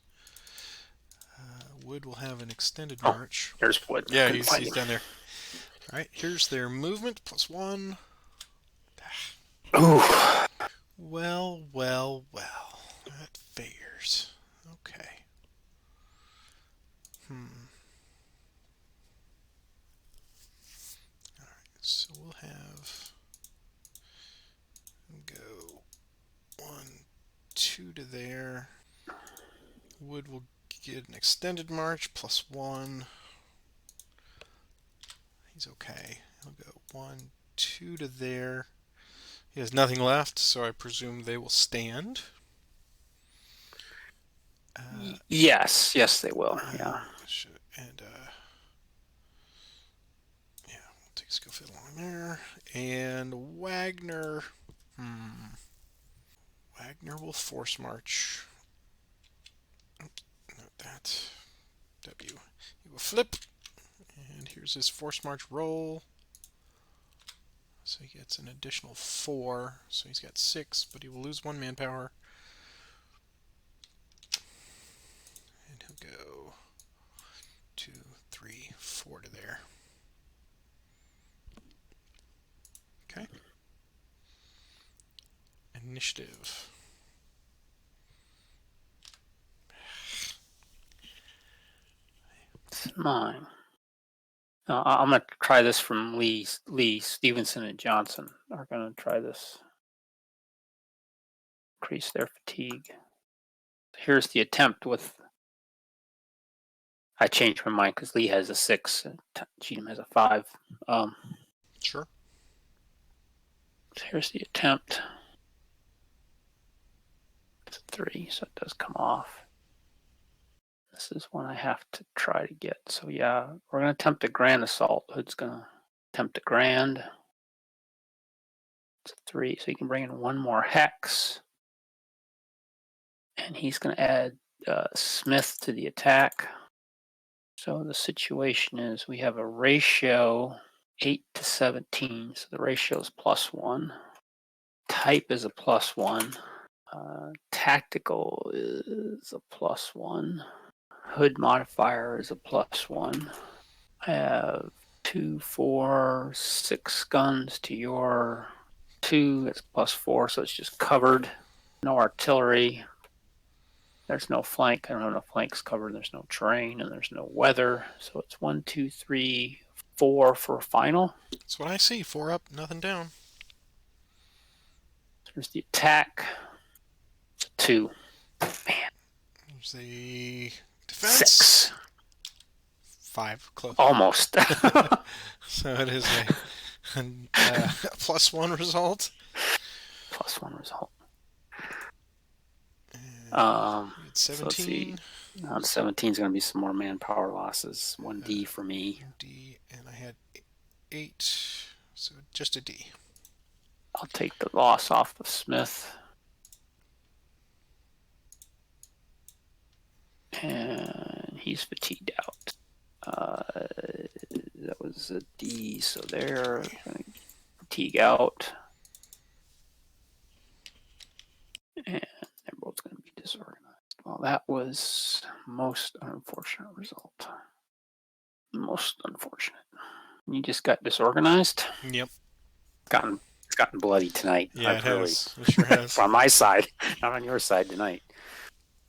Wood will have an extended Oh, march. there's Wood. I Yeah, couldn't find he's him. down there. All right. Here's their movement +1. Ooh. Well, well, well. That figures. Okay. So we'll have go 1, 2 to there. Wood will get an extended march +1. He's okay. He'll go 1, 2 to there. He has nothing left, so I presume they will stand. Yes, they will. Yeah. And yeah, we'll take a skill fit along there. And Wagner. Wagner will force march. Not that. W. He will flip. And here's his force march roll. So he gets an additional 4. So he's got 6, but he will lose 1 manpower. And he'll go 2, 3, 4 to there. Okay. Initiative. It's mine. I'm going to try this from Lee, Stevenson, and Johnson are going to try this. Increase their fatigue. Here's the attempt with. I changed my mind because Lee has a 6 and Cheatham has a 5. Sure. So here's the attempt. It's a 3, so it does come off. This is one I have to try to get. So yeah, we're going to attempt a grand assault. Hood's going to attempt a grand. It's a 3, so he can bring in 1 more hex. And he's going to add Smith to the attack. So the situation is we have a ratio 8 to 17. So the ratio is +1. Type is a +1. Tactical is a +1. Hood modifier is a +1. I have 2, 4, 6 guns to your 2. It's +4, so it's just covered. No artillery. There's no flank. I don't have no flanks covered. There's no terrain and there's no weather. So it's 1, 2, 3, 4 for a final. That's what I see. 4 up, nothing down. There's the attack. It's a 2. Man. There's the defense. 6. 5, close. Almost. So it is a +1 result. +1 result. It's 17. So 17 is going to be some more manpower losses. 1D for me. D, and I had 8, so just a D. I'll take the loss off of Smith. And he's fatigued out. That was a D, so they're going to fatigue out. And they're both going to be disorganized. Well, that was most unfortunate result. Most unfortunate. You just got disorganized? Yep. It's gotten bloody tonight. Yeah, it has. It sure has. It's on my side, not on your side tonight.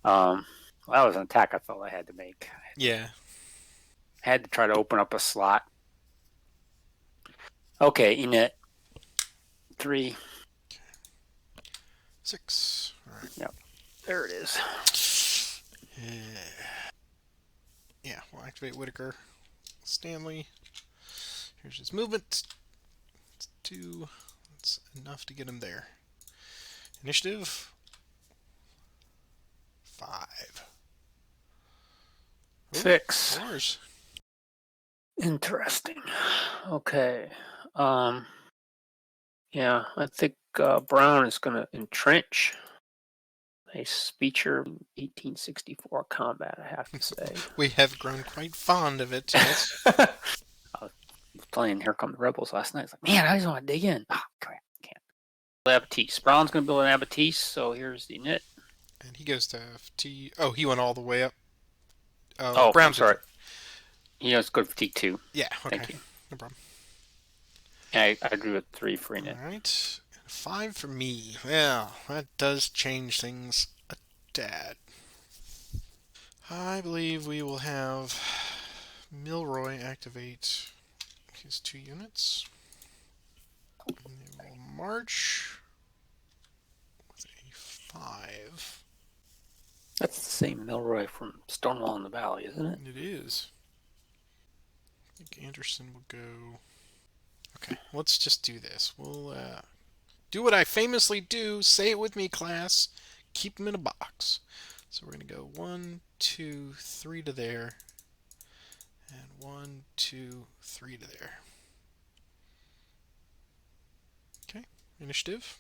Well, that was an attack I felt I had to make. Yeah. I had to try to open up a slot. Okay, Enid. 3. 6. All right. Yep. There it is. Yeah, we'll activate Whitaker. Stanley. Here's his movement. It's 2. That's enough to get him there. Initiative. 5. 6. 4s. Interesting. Okay. Um, yeah, I think Brown is going to entrench. Nice feature 1864 combat, I have to say. We have grown quite fond of it, yes. I was playing Here Come the Rebels last night. It's like, man, I just want to dig in. Oh, crap, can't. Abattis. Brown's going to build an Abattis, so here's the knit. And he goes to FT. Oh, he went all the way up. Oh, Oh, I'm Brown did. sorry. Yeah, it's good for T2. Yeah, okay. Thank you. No problem. I drew a 3 for knit. All right. 5 for me. Well, that does change things a tad. I believe we will have Milroy activate his 2 units. And they will march with a 5. That's the same Milroy from Stonewall in the Valley, isn't it? It is. I think Anderson will go. Okay, let's just do this. We'll do what I famously do. Say it with me, class. Keep them in a box. So we're going to go 1, 2, 3 to there. And 1, 2, 3 to there. Okay, initiative.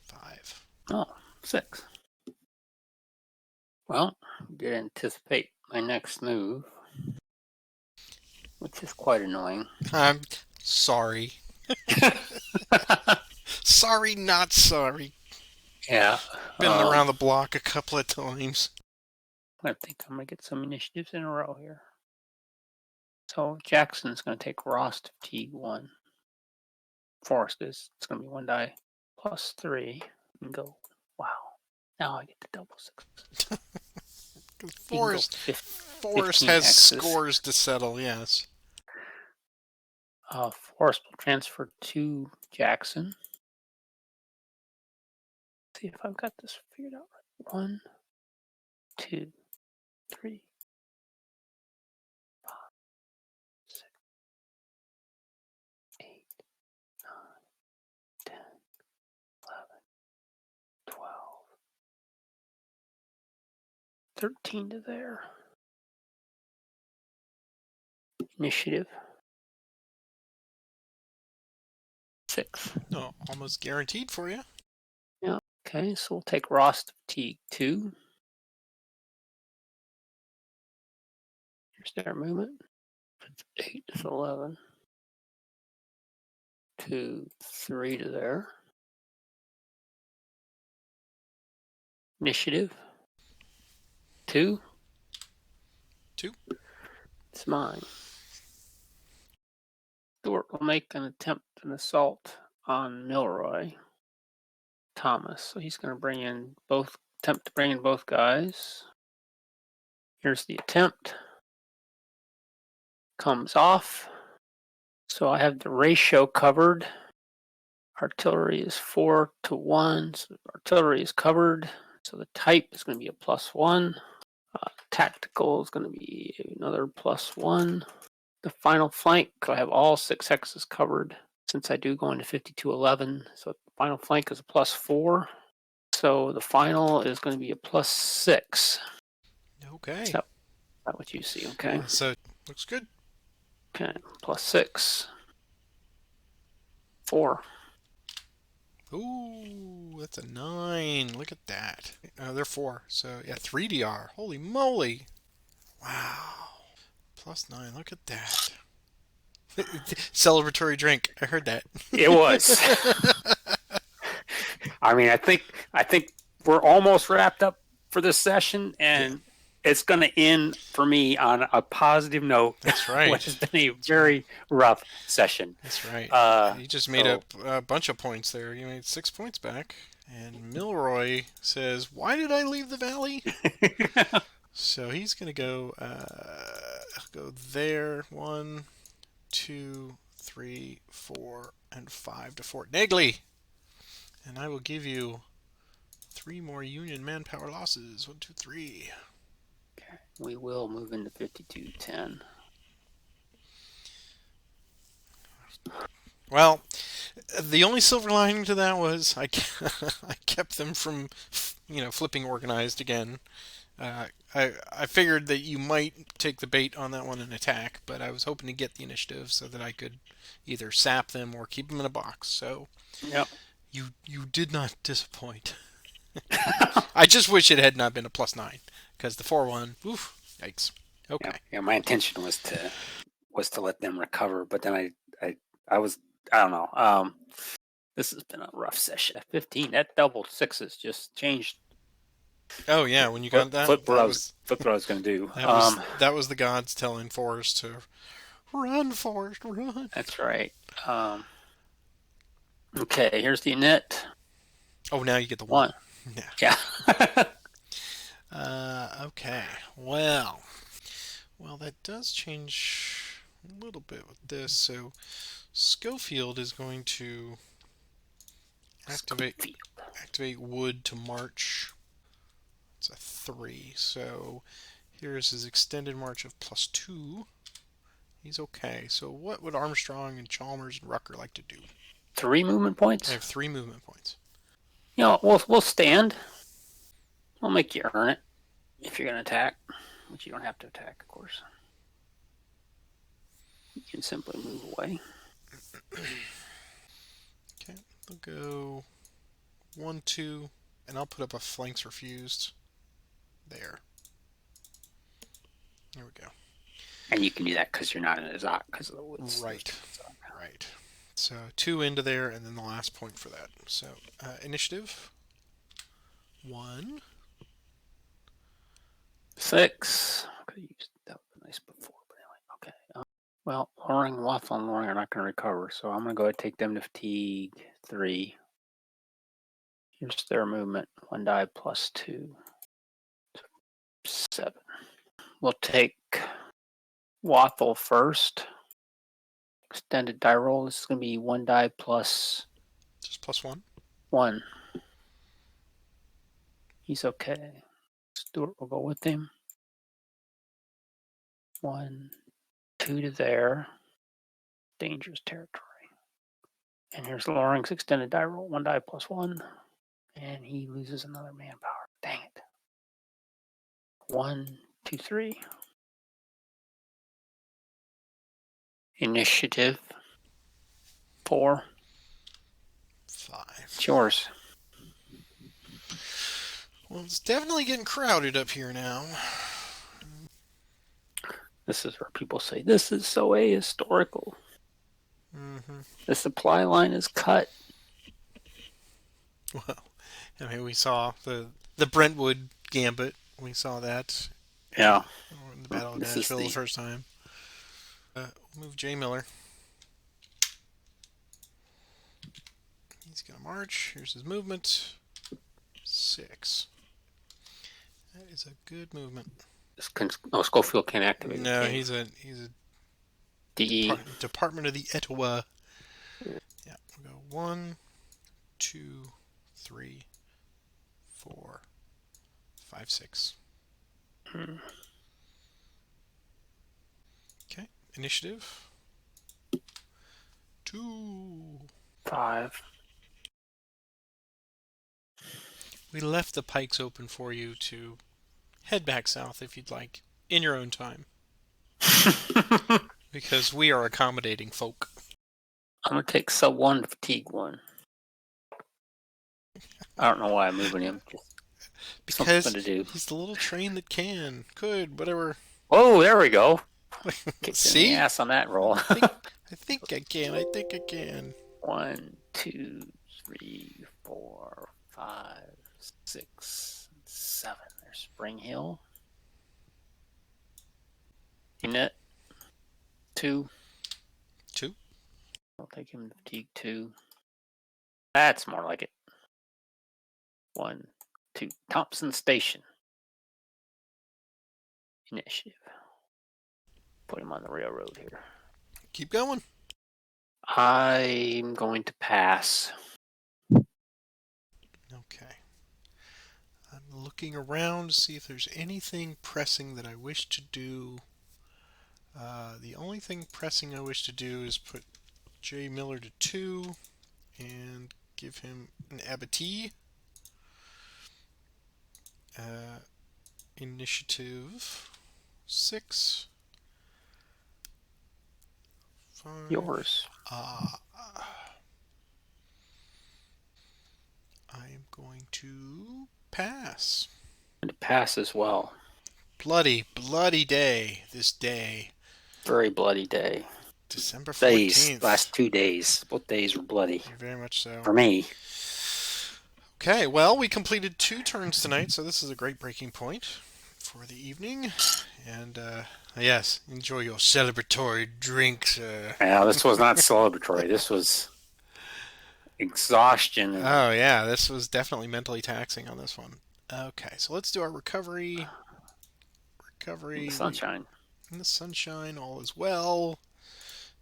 5. Oh, 6. Well, did anticipate my next move, which is quite annoying. I'm sorry. Sorry, not sorry. Yeah. Been around the block a couple of times. I think I'm going to get some initiatives in a row here. So Jackson's going to take Ross to T1. Forrest is, it's going to be 1 die plus 3 and go, wow. Now I get the double 6. Forrest 15 has X's. scores to settle, yes. Forrest will transfer to Jackson. Let's see if I've got this figured out right. 1, 2, 3, 5, 6, 8, 9, 10, 11, 12, 13 to there. Initiative. 6. No, almost guaranteed for you. Yeah. Okay, so we'll take Ross to T2. Here's their movement. It's 8 to 11. 2, 3 to there. Initiative. 2. 2. It's mine. Stewart will make an assault on Milroy Thomas. So he's going to attempt to bring in both guys. Here's the attempt. Comes off. So I have the ratio covered. Artillery is 4 to 1. So artillery is covered. So the type is going to be a +1. Tactical is going to be another +1. The final flank, I have all 6 hexes covered since I do go into 5211. So the final flank is a +4. So the final is going to be a +6. Okay. Is that what you see? Okay. So looks good. Okay. +6. 4. Ooh, that's a 9. Look at that. They're 4. So yeah, 3DR. Holy moly. Wow. +9. Look at that. Celebratory drink. I heard that. It was. I mean, I think we're almost wrapped up for this session, and it's going to end for me on a positive note. That's right. Which has been a very rough session. That's right. You just made up a bunch of points there. You made 6 points back. And Milroy says, "Why did I leave the valley?" So he's going to go there. 1, 2, 3, 4, and 5 to Fort Negley. And I will give you 3 more Union manpower losses. 1, 2, 3. Okay. We will move into 5210. Well, the only silver lining to that was I kept them from, flipping organized again. I figured that you might take the bait on that one and attack, but I was hoping to get the initiative so that I could either sap them or keep them in a box. So Yep. you did not disappoint. I just wish it had not been a +9 because the 4-1. Oof, yikes. Yeah, Okay. yeah. My intention was to let them recover, but then I was I don't know. This has been a rough session. At 15, that double sixes just changed. Oh yeah, when you got that, Flipped what I was going to do. that was the gods telling Forrest to run, Forrest, run. That's right. Okay, here's the net. Oh, now you get the one. One. Yeah. Yeah. Okay. Well, that does change a little bit with this. So Schofield is going to activate activate Wood to march. It's a 3. So here's his extended march of +2. He's okay. So what would Armstrong and Chalmers and Rucker like to do? 3 movement I points. have 3 movement points. We'll stand. We'll make you earn it if you're going to attack, which you don't have to attack, of course. You can simply move away. Okay, they'll go 1, 2, and I'll put up a flanks refused. There. There we go. And you can do that because you're not in a Zot because of the woods. Right. Right. So 2 into there, and then the last point for that. So initiative 1. 6. Could have used that would be nice before, but anyway. Okay. Well, Loring, Waffle, and Loring are not going to recover, so I'm going to go ahead and take them to fatigue 3. Here's their movement. 1 die +2. 7. We'll take Waffle first. Extended die roll. This is going to be 1 die plus Just +1. 1. He's okay. Stuart will go with him. 1, 2 to there. Dangerous territory. And here's Loring's extended die roll. 1 die +1. And he loses another manpower. Dang it. 1, 2, 3. Initiative 4. 5. It's yours. Well, it's definitely getting crowded up here now. This is where people say, this is so ahistorical. Mm-hmm. The supply line is cut. Well, I mean, we saw the Brentwood Gambit. We saw that Yeah. in the Battle of Nashville the first time. We'll move Jay Miller. He's going to march. Here's his movement. 6. That is a good movement. Schofield can't activate. No, he's a DE. Department of the Etowah. Yeah, we'll go 1, 2, 3, 4, 5, 6. Okay, initiative 2. 5. We left the pikes open for you to head back south if you'd like, in your own time. Because we are accommodating folk. I'm going to take sub 1 to fatigue 1. I don't know why I'm moving him. Just Because something to do. he's the little train that can, could, whatever. Oh, there we go. Kicked See? in the ass on that roll. I think I can. I think I can. 1, 2, 3, 4, 5, 6, 7. There's Spring Hill. Unit 2. 2. I'll take him to fatigue 2. That's more like it. 1, 2. Thompson Station. Initiative. Put him on the railroad here. Keep going. I'm going to pass. Okay. I'm looking around to see if there's anything pressing that I wish to do. The only thing pressing I wish to do is put Jay Miller to 2 and give him an abattis. Initiative 6, 5. Yours. I am going to pass. And it pass as well. Bloody, bloody day. This day. Very bloody day. December Days, 14th. last 2 days. Both days were bloody. Very much so. For me. Okay, well, we completed 2 turns tonight, so this is a great breaking point for the evening. And, yes, enjoy your celebratory drinks. Yeah, this was not celebratory. This was exhaustion. Oh, yeah, this was definitely mentally taxing on this one. Okay, so let's do our recovery. The Recovery. sunshine. In the sunshine, all is well.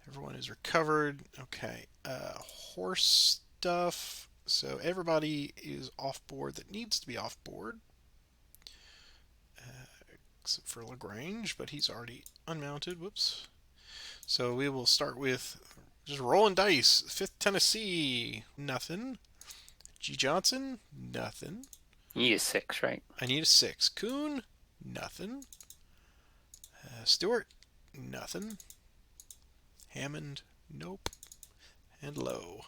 Everyone is recovered. Okay, horse stuff. So everybody is off board that needs to be off board. Except for Lagrange, but he's already unmounted. Whoops. So we will start with just rolling dice. 5th Tennessee, nothing. G. Johnson, nothing. You need a 6, right? I need a 6. Coon, nothing. Stewart, nothing. Hammond, nope. And Lowe,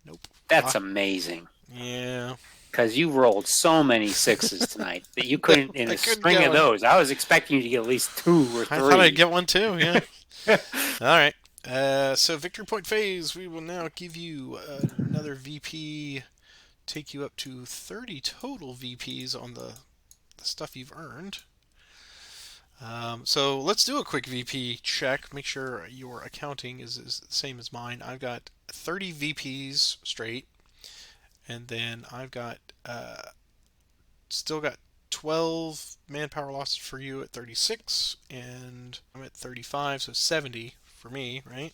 nope. That's amazing. Yeah. Because you rolled so many 6s tonight that you couldn't, in I a couldn't string get of one. those, I was expecting you to get at least 2 or 3. I thought I'd get one too, yeah. All right. So victory point phase, we will now give you another VP, take you up to 30 total VPs on the stuff you've earned. So let's do a quick VP check. Make sure your accounting is the same as mine. I've got 30 VPs straight, and then I've got still got 12 manpower losses for you at 36, and I'm at 35, so 70 for me, right?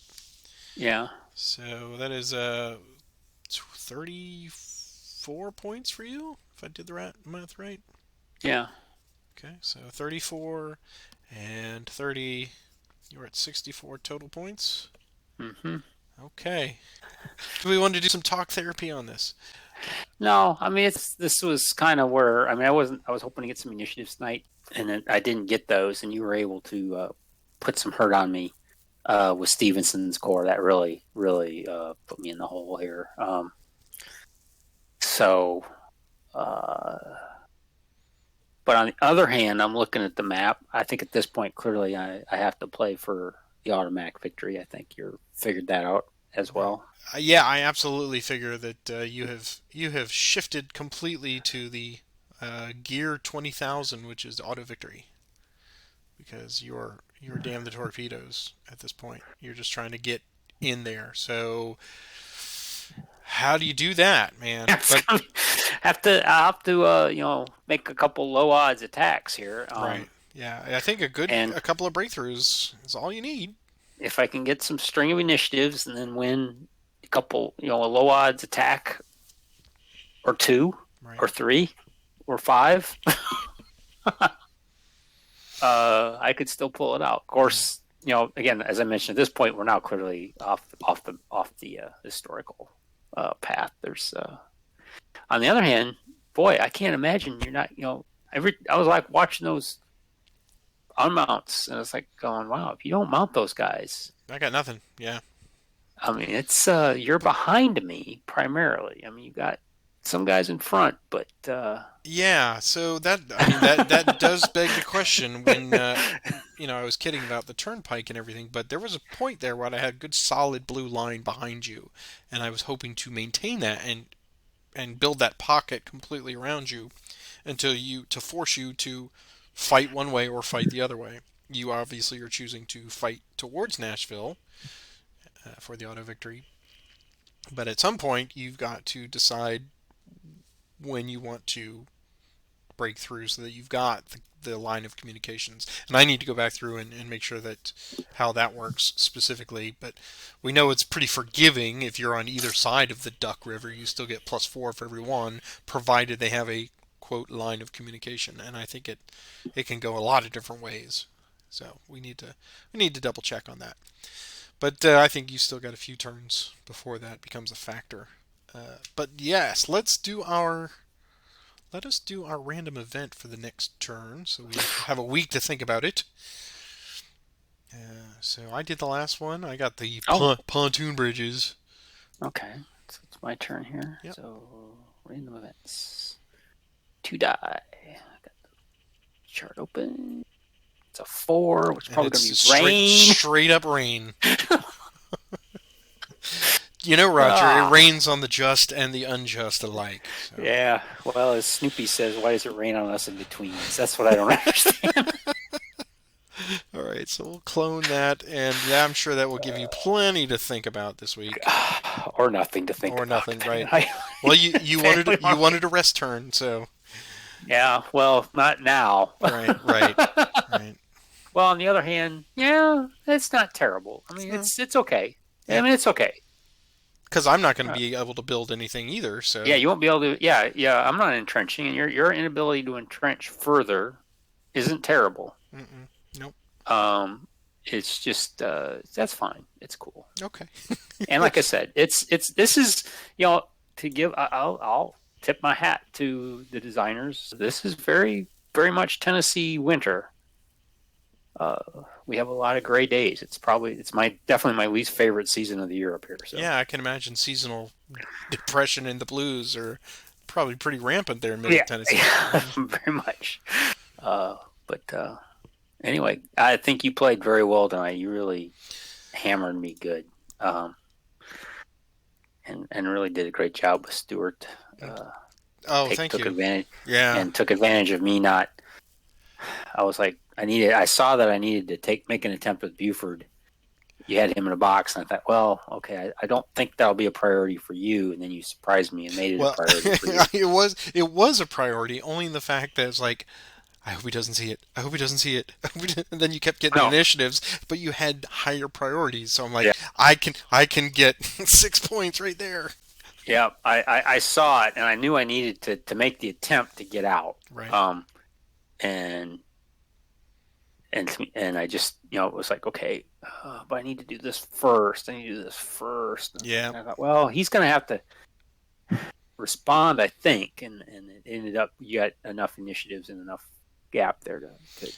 Yeah. So that is 34 points for you, if I did the math right. Yeah. Okay, so 34 and 30, you're at 64 total points. Mm-hmm. Okay. Do we want to do some talk therapy on this? No, I mean this was kind of where I was hoping to get some initiatives tonight, and I didn't get those, and you were able to put some hurt on me with Stevenson's core. That really put me in the hole here. So, but on the other hand, I'm looking at the map. I think at this point, clearly, I have to play for the automatic victory. I think you figured that out as well. Yeah, I absolutely figure that you have shifted completely to the gear 20,000, which is auto victory, because you're damn the torpedoes at this point. You're just trying to get in there. So how do you do that, man? But I have to make a couple low odds attacks here. right, yeah, I think a couple of breakthroughs is all you need. If I can get some string of initiatives and then win a couple, a low odds attack or 2 Right. or 3 or 5, I could still pull it out. Of course, again, as I mentioned, at this point, we're now clearly off the historical path. There's, on the other hand, boy, I can't imagine you're not, I was like watching those unmounts, and it's like going, wow, if you don't mount those guys, I got nothing. Yeah. I mean, it's you're behind me primarily. I mean, you got some guys in front, but yeah. So that does beg the question. When I was kidding about the turnpike and everything, but there was a point there where I had a good solid blue line behind you, and I was hoping to maintain that and build that pocket completely around you to force you to fight one way or fight the other way. You obviously are choosing to fight towards Nashville for the auto victory, but at some point you've got to decide when you want to break through so that you've got the line of communications. And I need to go back through and make sure that how that works specifically. But we know it's pretty forgiving if you're on either side of the Duck River. You still get +4 for every one, provided they have a quote line of communication. And I think it can go a lot of different ways. So we need to double check on that. But I think you still got a few turns before that becomes a factor. But yes, let's do our let us do our random event for the next turn, so we have a week to think about it. So I did the last one. I got the Oh, pontoon bridges. okay. So it's my turn here. Yep. So random events. 2 die. Got the chart open. It's a 4, which is And probably it's going to be rain. straight up rain. You know, Roger, it rains on the just and the unjust alike. So. Yeah. Well, as Snoopy says, why does it rain on us in betweens? That's what I don't understand. All right, so we'll clone that, and yeah, I'm sure that will give you plenty to think about this week. Or nothing to think Or about. nothing, right? Well, you wanted a rest turn, so yeah. Well, not now. right. Well, on the other hand, yeah, it's not terrible. I mean, it's okay. Yeah. I mean, it's okay. Because I'm not going to be able to build anything either. So yeah, you won't be able to. Yeah. I'm not entrenching, and your inability to entrench further isn't terrible. Nope. It's just that's fine. It's cool. Okay. And like I said, this is to give. I'll tip my hat to the designers. This is very very much Tennessee winter. We have a lot of gray days. It's definitely my least favorite season of the year up here. So. Yeah, I can imagine seasonal depression and the blues are probably pretty rampant there in Middle Tennessee. Yeah, very much. But anyway, I think you played very well tonight. You really hammered me good, and really did a great job with Stuart. Thank you. Advantage, yeah, and took advantage of me not. I was like, I saw that I needed to make an attempt with Buford. You had him in a box, and I thought, well, okay, I don't think that'll be a priority for you. And then you surprised me and made it a priority for you. It was a priority, only in the fact that it's like, I hope he doesn't see it. I hope he doesn't see it. And then you kept getting initiatives, but you had higher priorities. So I'm like, I can get 6 points right there. Yeah, I saw it, and I knew I needed to make the attempt to get out. Right. And I just, it was like, okay, but I need to do this first. And I thought, well, he's going to have to respond, I think. And it ended up, you got enough initiatives and enough gap there to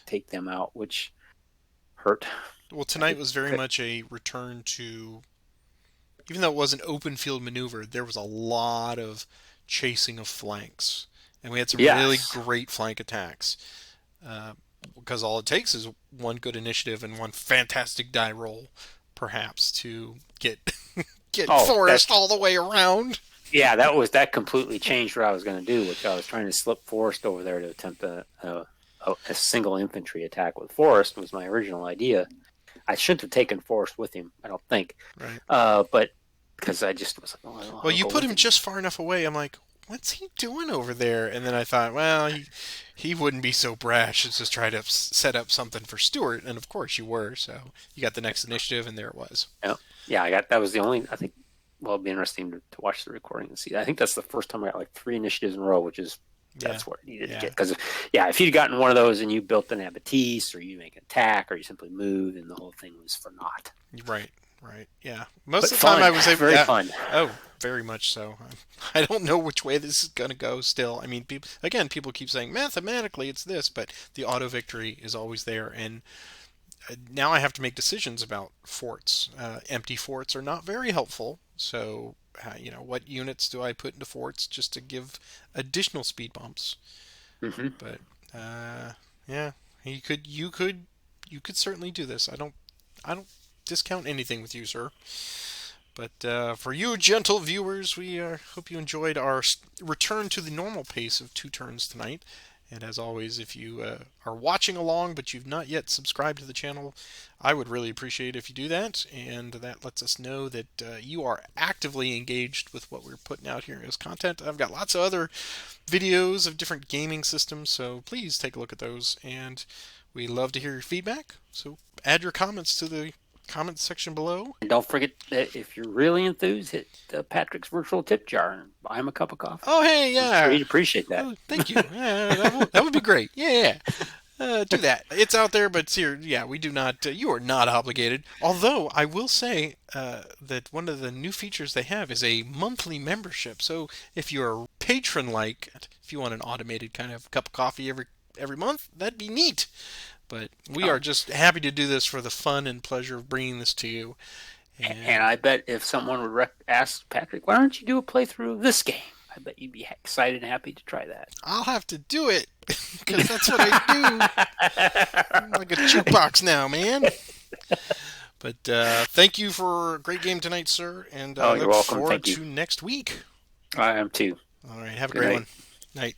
take them out, which hurt. Well, tonight was very much a return to, even though it was an open field maneuver, there was a lot of chasing of flanks. And we had some really great flank attacks. Because all it takes is one good initiative and one fantastic die roll, perhaps, to get Forrest all the way around. Yeah, that completely changed what I was going to do, which I was trying to slip Forrest over there to attempt a single infantry attack with Forrest was my original idea. I shouldn't have taken Forrest with him, I don't think. Right. But because I just was like, well, you put him just far enough away. I'm like, what's he doing over there? And then I thought, well, he wouldn't be so brash as to try to set up something for Stuart. And of course you were. So you got the next initiative, and there it was. Yeah, that was the only, I think, well, it'd be interesting to watch the recording and see. I think that's the first time I got like 3 initiatives in a row, which is, that's what I needed to get. Because, if you'd gotten one of those and you built an abattis, or you make an attack, or you simply moved, and the whole thing was for naught. Right. Yeah. Most of the time I was able. Very fun. Oh, very much so. I don't know which way this is going to go still. I mean, people keep saying mathematically it's this, but the auto victory is always there. And now I have to make decisions about forts. Empty forts are not very helpful. So, what units do I put into forts just to give additional speed bumps? Mm-hmm. But yeah, you could certainly do this. I don't discount anything with you, sir. But for you, gentle viewers, we hope you enjoyed our return to the normal pace of 2 turns tonight. And as always, if you are watching along but you've not yet subscribed to the channel, I would really appreciate if you do that. And that lets us know that you are actively engaged with what we're putting out here as content. I've got lots of other videos of different gaming systems, so please take a look at those. And we love to hear your feedback. So add your comments to the comments section below. And don't forget that if you're really enthused, hit Patrick's virtual tip jar and buy him a cup of coffee. Oh, hey, yeah. I'm sure he'd appreciate that. Oh, thank you. Yeah, that would be great. Yeah. Do that. It's out there, but here, yeah, we do not. You are not obligated. Although I will say that one of the new features they have is a monthly membership. So if you're patron-like, if you want an automated kind of cup of coffee every month, that'd be neat. But we are Oh, just happy to do this for the fun and pleasure of bringing this to you. and And I bet if someone would ask Patrick, why don't you do a playthrough of this game? I bet you'd be excited and happy to try that. I'll have to do it because that's what I do. I'm like a jukebox now, man. But thank you for a great game tonight, sir, and I Oh, you're look welcome. forward Thank you. to next week. I am too. All right, have a Good great night. one. Night.